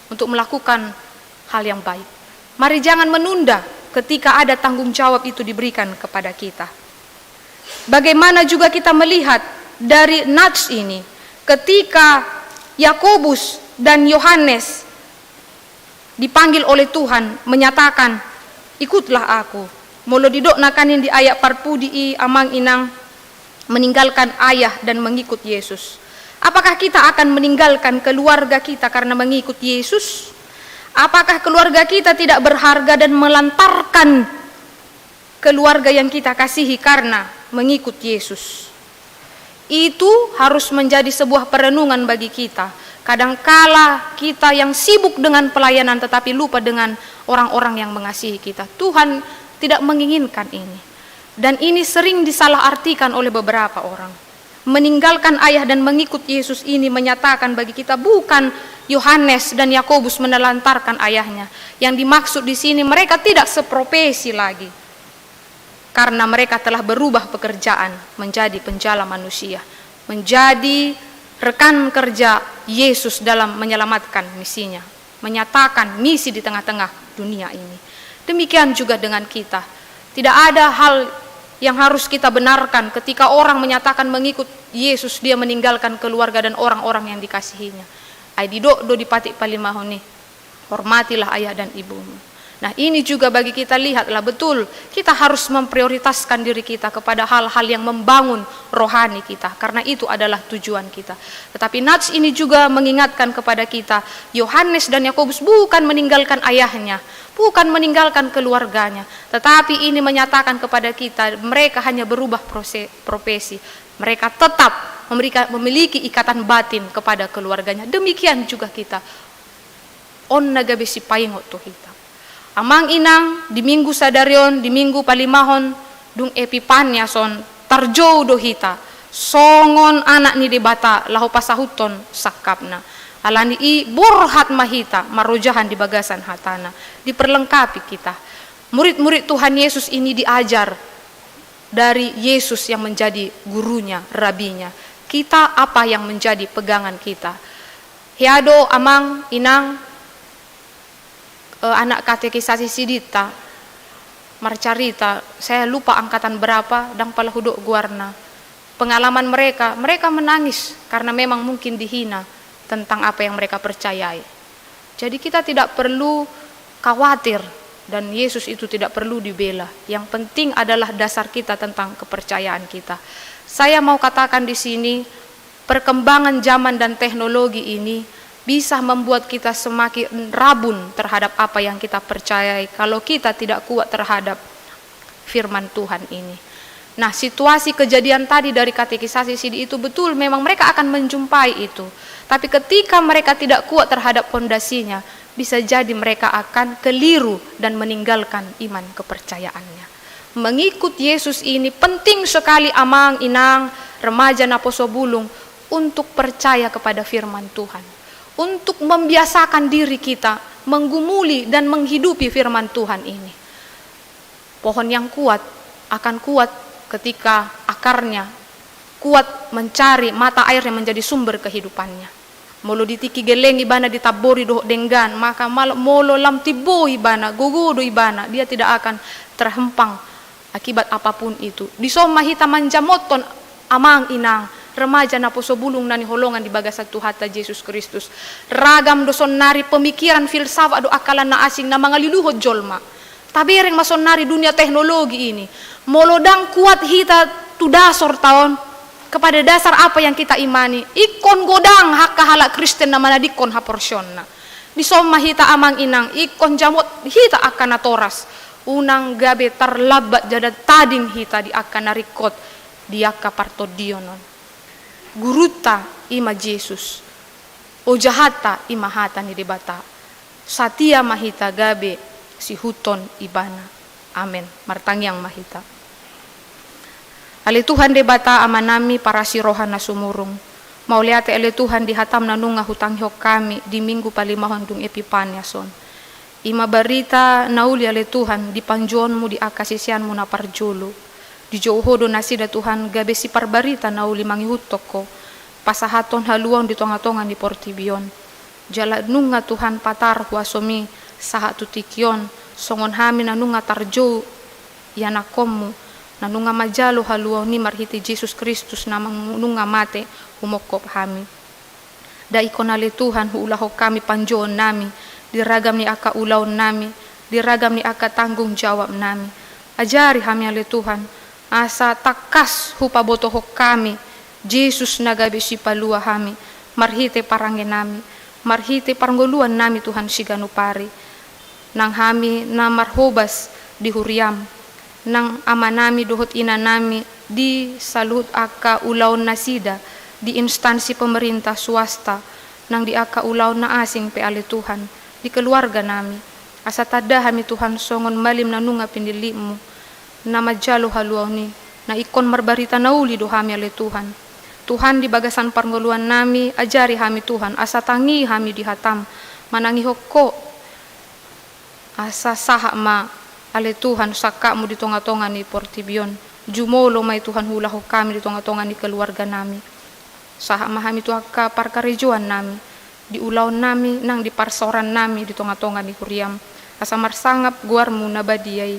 untuk melakukan hal yang baik. Mari jangan menunda ketika ada tanggung jawab itu diberikan kepada kita. Bagaimana juga kita melihat dari nats ini, ketika Yakobus dan Yohanes dipanggil oleh Tuhan menyatakan, ikutlah aku. Molo didok nakanin di ayat parpudi amang inang meninggalkan ayah dan mengikut Yesus. Apakah kita akan meninggalkan keluarga kita karena mengikut Yesus? Apakah keluarga kita tidak berharga dan melantarkan keluarga yang kita kasihi karena mengikut Yesus. Itu harus menjadi sebuah perenungan bagi kita. Kadangkala kita yang sibuk dengan pelayanan tetapi lupa dengan orang-orang yang mengasihi kita. Tuhan tidak menginginkan ini. Dan ini sering disalahartikan oleh beberapa orang. Meninggalkan ayah dan mengikut Yesus ini menyatakan bagi kita bukan Yohanes dan Yakobus menelantarkan ayahnya. Yang dimaksud di sini mereka tidak seprofesi lagi. Karena mereka telah berubah pekerjaan menjadi penjala manusia. Menjadi rekan kerja Yesus dalam menyelamatkan misinya. Menyatakan misi di tengah-tengah dunia ini. Demikian juga dengan kita. Tidak ada hal yang harus kita benarkan ketika orang menyatakan mengikut Yesus, dia meninggalkan keluarga dan orang-orang yang dikasihinya. Aidido do dipatik palimahoni, hormatilah ayah dan ibumu. Nah ini juga bagi kita lihatlah betul, kita harus memprioritaskan diri kita kepada hal-hal yang membangun rohani kita. Karena itu adalah tujuan kita. Tetapi nats ini juga mengingatkan kepada kita, Yohanes dan Yakobus bukan meninggalkan ayahnya, bukan meninggalkan keluarganya. Tetapi ini menyatakan kepada kita, mereka hanya berubah profesi. Mereka tetap memiliki ikatan batin kepada keluarganya. Demikian juga kita. On nagabesi paingot to kita. Amang inang di minggu sadarion, di minggu palimahon, dung epipanya son, tarjou do hita, songon anak ni debata, lahu pasahuton sakapna. Alani i burhat mahita, marojahan di bagasan hatana, diperlengkapi kita. Murid-murid Tuhan Yesus ini diajar dari Yesus yang menjadi gurunya, rabinya. Kita apa yang menjadi pegangan kita. Hiado amang inang, anak katekisasi sidita marcarita, saya lupa angkatan berapa dan pala huduk guarna. Pengalaman mereka menangis karena memang mungkin dihina tentang apa yang mereka percayai. Jadi kita tidak perlu khawatir dan Yesus itu tidak perlu dibela. Yang penting adalah dasar kita tentang kepercayaan kita. Saya mau katakan di sini, perkembangan zaman dan teknologi ini bisa membuat kita semakin rabun terhadap apa yang kita percayai kalau kita tidak kuat terhadap firman Tuhan ini. Nah, situasi kejadian tadi dari katekisasi sidi itu betul, memang mereka akan menjumpai itu. Tapi ketika mereka tidak kuat terhadap pondasinya, bisa jadi mereka akan keliru dan meninggalkan iman kepercayaannya. Mengikut Yesus ini penting sekali amang, inang, remaja naposo bulung untuk percaya kepada firman Tuhan. Untuk membiasakan diri kita menggumuli dan menghidupi firman Tuhan ini. Pohon yang kuat akan kuat ketika akarnya kuat mencari mata air yang menjadi sumber kehidupannya. Molo ditiki geleng ibana ditabori doh denggan, maka molo lam tibo ibana, gogodo ibana, dia tidak akan terhempang akibat apapun itu. Disoma hita manjamoton amang inang, remaja naposo bulung nani holongan di bagasan Tuhata Yesus Kristus. Ragam doson nari pemikiran filsafat do akalan na asing na mga liluhod jolma. Tabereng mason nari dunia teknologi ini. Molodang kuat hita tudasor taon kepada dasar apa yang kita imani. Ikon godang hak kahala Kristen na manadikon haporsyon na. Disoma hita amang inang, ikon jamot hita akan natoras. Unang gabe tarlabat jada tading hita di akan narikot di akapartodionon. Guruta ima Yesus, o jahata ima hata ni debata, satia mahita gabe si huton ibana. Amen. Martangyang mahita. Ale Tuhan debata amanami para sirohan na sumurong. Mauliate ale Tuhan di hatam na nunga hutang hiok kami di minggu palimahon dung epipanya son. Ima barita nauli ale Tuhan di panjonmu di akasisianmu na parjolo. Di jauhodo nasida Tuhan gabe si parbarita na uli mangihutok ko. Pasahaton haluang di tonga-tongan di Portibion. Jala nunga Tuhan patar huasomi saha tutikyon. Songon hami na nunga tarjo yanakommu. Na nunga majalo haluang ni marhiti Jesus Kristus na nunga mate humokop hami. Da ikonale Tuhan huulaho kami panjoon nami. Diragam ni aka ulaon nami. Diragam ni aka tanggung jawab nami. Ajari hami ale Tuhan. Asa takas hupabotohok kami, Jesus nagabi si palua hami, marhite parangen nami, marhite paranggoluan nami Tuhan siganupari, nang hami na marhobas di huriam, nang ama nami duhot ina nami di salut aka ulaun nasida di instansi pemerintah swasta nang di aka ulaun na asing pe ale Tuhan di keluarga nami asa tada hami Tuhan songon malim nanunga pindilimu nama jalo haluau ni na ikon marbarita nauli do hami ale Tuhan. Tuhan di bagasan parngoluan nami ajari hami Tuhan asa tangi hami dihatam manangi hokko asa saha ma ale Tuhan sakamu di tonga-tonga ni Portibion jumolo mai Tuhan hulahu kami di tonga-tonga ni keluarga nami saha ma hami Tuhan ka parkarejuan nami di ulaun nami nang di parsoran nami di tonga-tonga ni Huriam asa marsangap guarmu nabadiai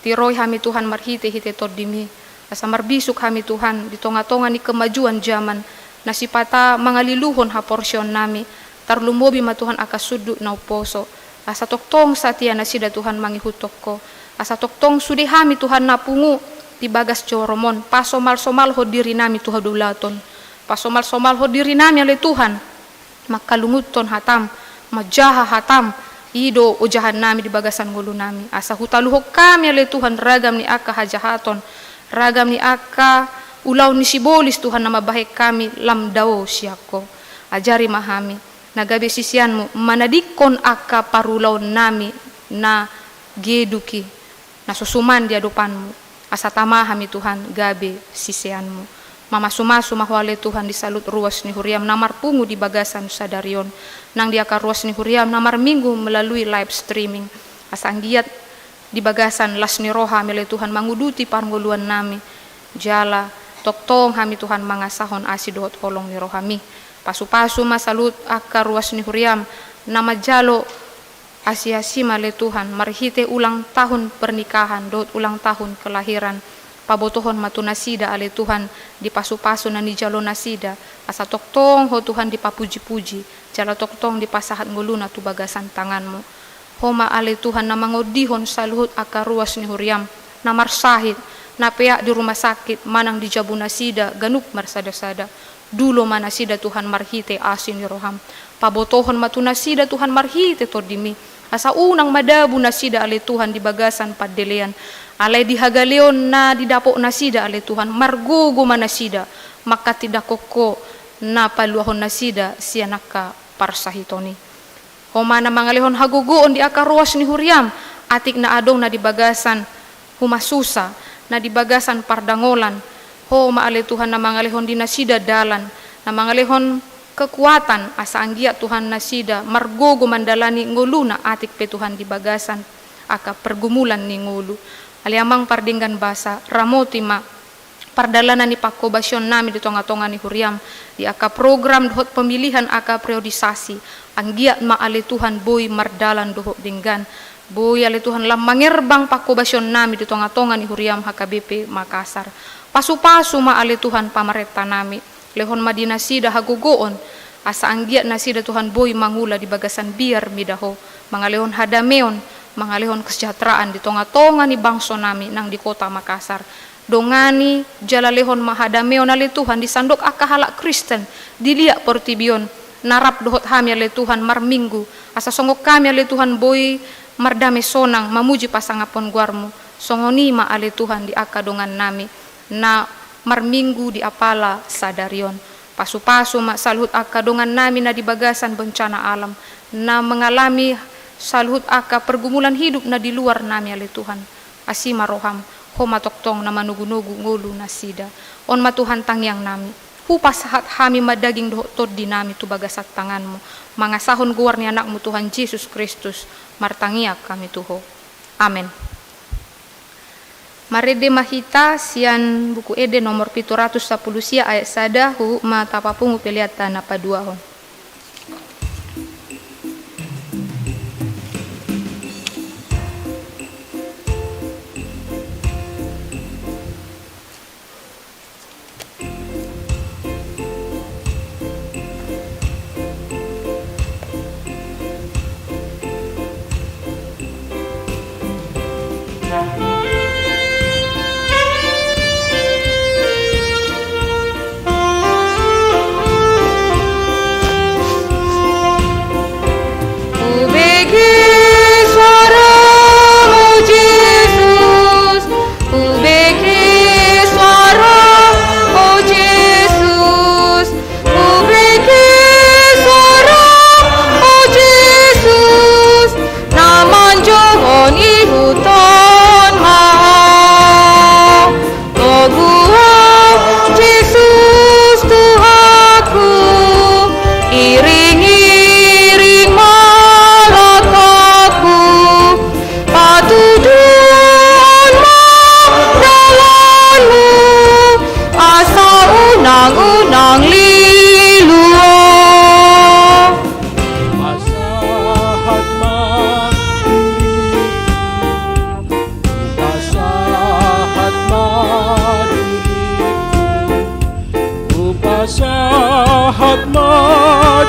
tiroi hami Tuhan marhite-hite tordimi asa marbisuk hami Tuhan di tonga-tonga ni kemajuan zaman nasipata mangaliluhon ha porsyon nami tarlumobi ma Tuhan aka sudut na uposo asa toktong satia na sida Tuhan mangihutok ko asa toktong sudi hami Tuhan napungu di bagas coromon pasomal-somal ho diri nami Tuhan dulaton pasomal-somal ho diri nami ale Tuhan makalunguton hatam majaha hatam ido ujahan nami di bagasan ngulu nami asa hutaluhok kami ale Tuhan ragam ni aka hajahaton ragam ni aka ulaw ni sibolis Tuhan na mabahek kami lamdao siyako ajari mahami nagabe sisianmu manadikon aka parulaw nami na geduki na susuman di adupanmu asa tamahami Tuhan gabe sisianmu mamasumasu mahwale Tuhan di salut ruas ni Huriam namar pungu di bagasan sadarion nang di aka ruas ni Huriam namar minggu melalui live streaming asa anggiat di bagasan las ni roha mele Tuhan manguduti parngoluan nami jala toktong hami Tuhan mangasahon asidot holong ni rohami pasu-pasu masalut aka ruas ni Huriam nama jalo asi-asi male Tuhan marhite ulang tahun pernikahan dot ulang tahun kelahiran pabotohon matu nasida ale Tuhan di pasu-pasu na ni jalo nasida asa toktong ho Tuhan di papuji-puji jala toktong di pasahat nguluna tu bagasan tanganmu homa ale Tuhan na mangodihon saluhut aka ruas ni Huriam na marsahit na pea di rumah sakit manang di jabu nasida ganuk marsada-sada dulo manasida Tuhan marhite asin roham pabotohon matu nasida Tuhan marhite tordimi asa unang madabu nasida ale Tuhan di bagasan paddelean alay di hagaleon na di dapok nasida ale Tuhan margogo manasida maka tidak koko na paluahon nasida sianaka parsahitoni homa na mangalihon hagugoon di aka ruas ni Huriam atik na adong na di bagasan humasusa na di bagasan pardangolan ho maale Tuhan na mangalihon di nasida dalan na mangalihon kekuatan asa anggiat Tuhan nasida margogo mandalani ngulu na atik pe Tuhan di bagasan aka pergumulan ni ngulu aliamang pardinggan basa ramoti ma pardalanan ni pakobasyon nami di tonga-tonga ni Huriam di aka program dohot pemilihan aka priorisasi anggiat maale Tuhan boy mardalan dohot dinggan boy ale Tuhan lam mangerbang pakobasyon nami di tonga-tonga ni Huriam HKBP Makassar pasu-pasu maale Tuhan pamareta nami lehon madinasida hagugoon asa anggiat nasida Tuhan boy mangula di bagasan biar midaho mangalehon hadameon mangalehon kesejahteraan di tonga-tonga ni bangso nami nang di kota Makassar dongani jalalehon mahadameon ale Tuhan di sandok aka halak Kristen diliak Portibion narap dohot hami ale Tuhan marminggu asa songok kami ale Tuhan boy mardame sonang mamuji pasangapon guarmu songoni ma ale Tuhan di aka dongan nami na marminggu di apala sadarion pasu-pasu mak saluhut aka dongan nami na di bagasan bencana alam na mengalami saluhut aka pergumulan hidup na di luar nami ale Tuhan asima roham homa toktong na manugu-nugu ngulu nasida on ma Tuhan tangyang nami hupas sahat hami madaging dohot di nami tu bagasat tanganmu mangasahon guar ni anakmu Tuhan Yesus Kristus martangiak kami tuho amin. Marede mahita sian buku ede nomor 710 sia ayat sada hu ma tapapungu peliata na paduahon.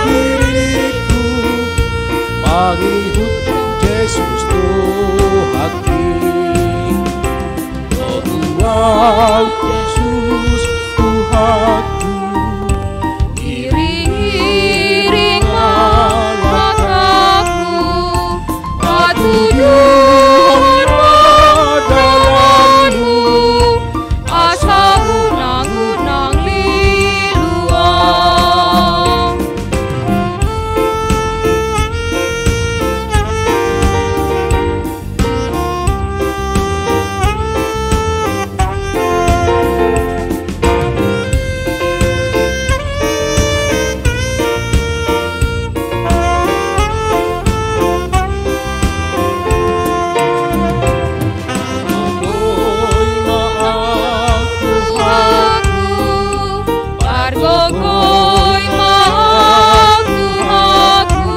diriku mengikut Yesus Tuhanku. Oh Tuhan Yesus Tuhanku, iring-iringlah aku tujuan padamu, asa unang-unang liluang. Pargogoy maaku aku,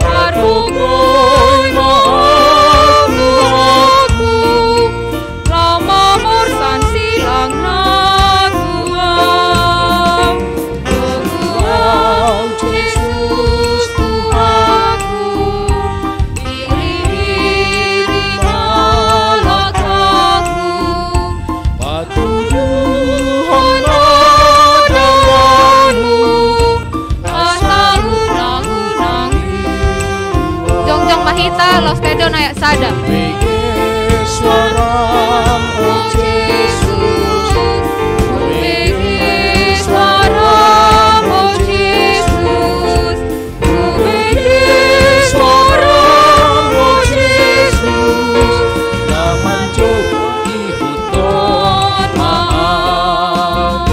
pargogoy maaku aku, lama morsan silang naguang. Tuhan Yesus Tuhanku, iring-iringlah aku, patujuan Jongjong Mahita, Los Pedon Ayak Sada. bege suaram oh Yesus, Begi suara oh Yesus, begi suara oh Yesus, naman ihuton maaf.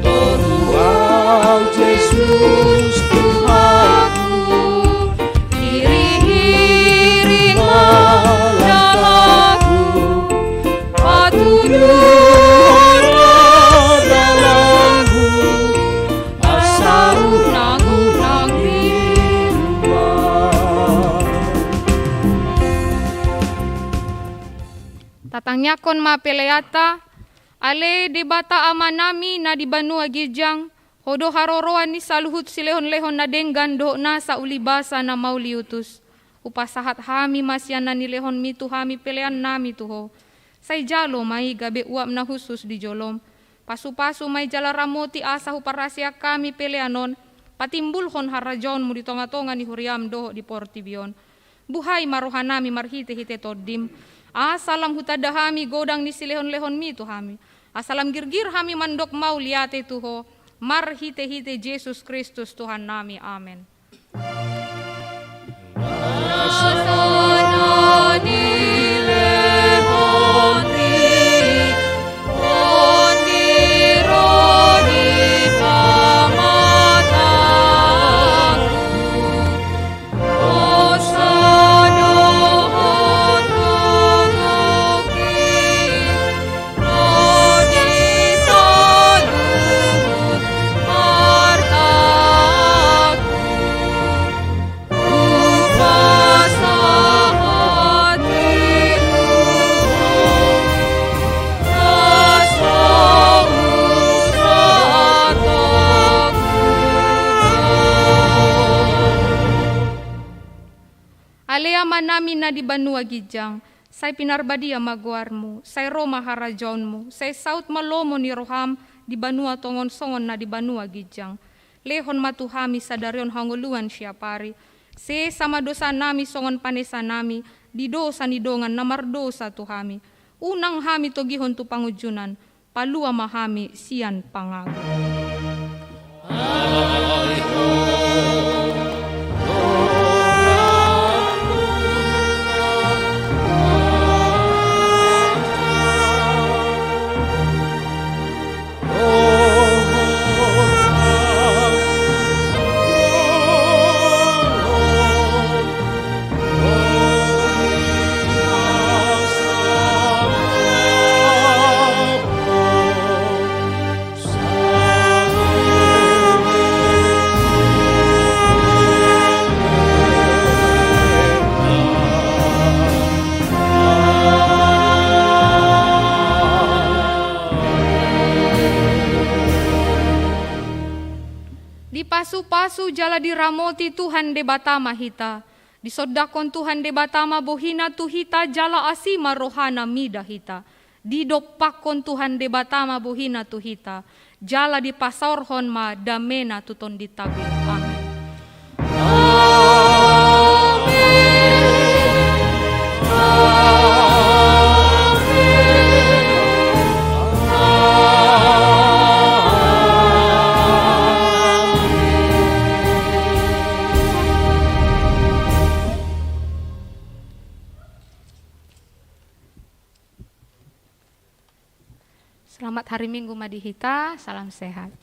Oh Tuhan Yesus Tuhanku, iring-iringlah aku, patujuan dalamku, asa unang-unang tatangnya kon ma peleata ale debata amanami na di Banua Gijang hodo haroroan ni saluhut silehon-lehon na denggan do na sa ulibasa na mauliutus upasahat hami masyana ni lehon mitu hami pelean nami tuho say jalo may gabe uap na husus di jolom pasu-pasu may jala ramoti asa huparasya kami peleanon patimbulhon harajon mo di tonga-tonga ni huriam doho di Portibion buhay marohanami marhite-hite todim. Asalam hutada hami godang ni silehon-lehon mi tu hami. Asalam girgir hami mandok mau liate tuho. Mar hite-hite Yesus Kristus Tuhan nami. Amen. Namin na di Banua Gijang, say pinarbadia maguarmu, say Roma harajonmu, say Saut malomo ni Roham di Banua tongon songon na di Banua Gijang. Lehon matuhami sa daryon hanguluan siya pari. Se sama dosa nami songon panesa nami, di dosa ni dongan namardosa tuhami. Unang hami togihon tu pangujunan, palua mahami siyan pangago. basu jala diramoti Tuhan debatama hita. Disodakon Tuhan debatama bohina tuhita jala asima rohana mida hita. Didopakon Tuhan debatama bohina tuhita. Jala dipasorhon ma damena tuton ditabil. Amin. Selamat hari Minggu Madihita, salam sehat.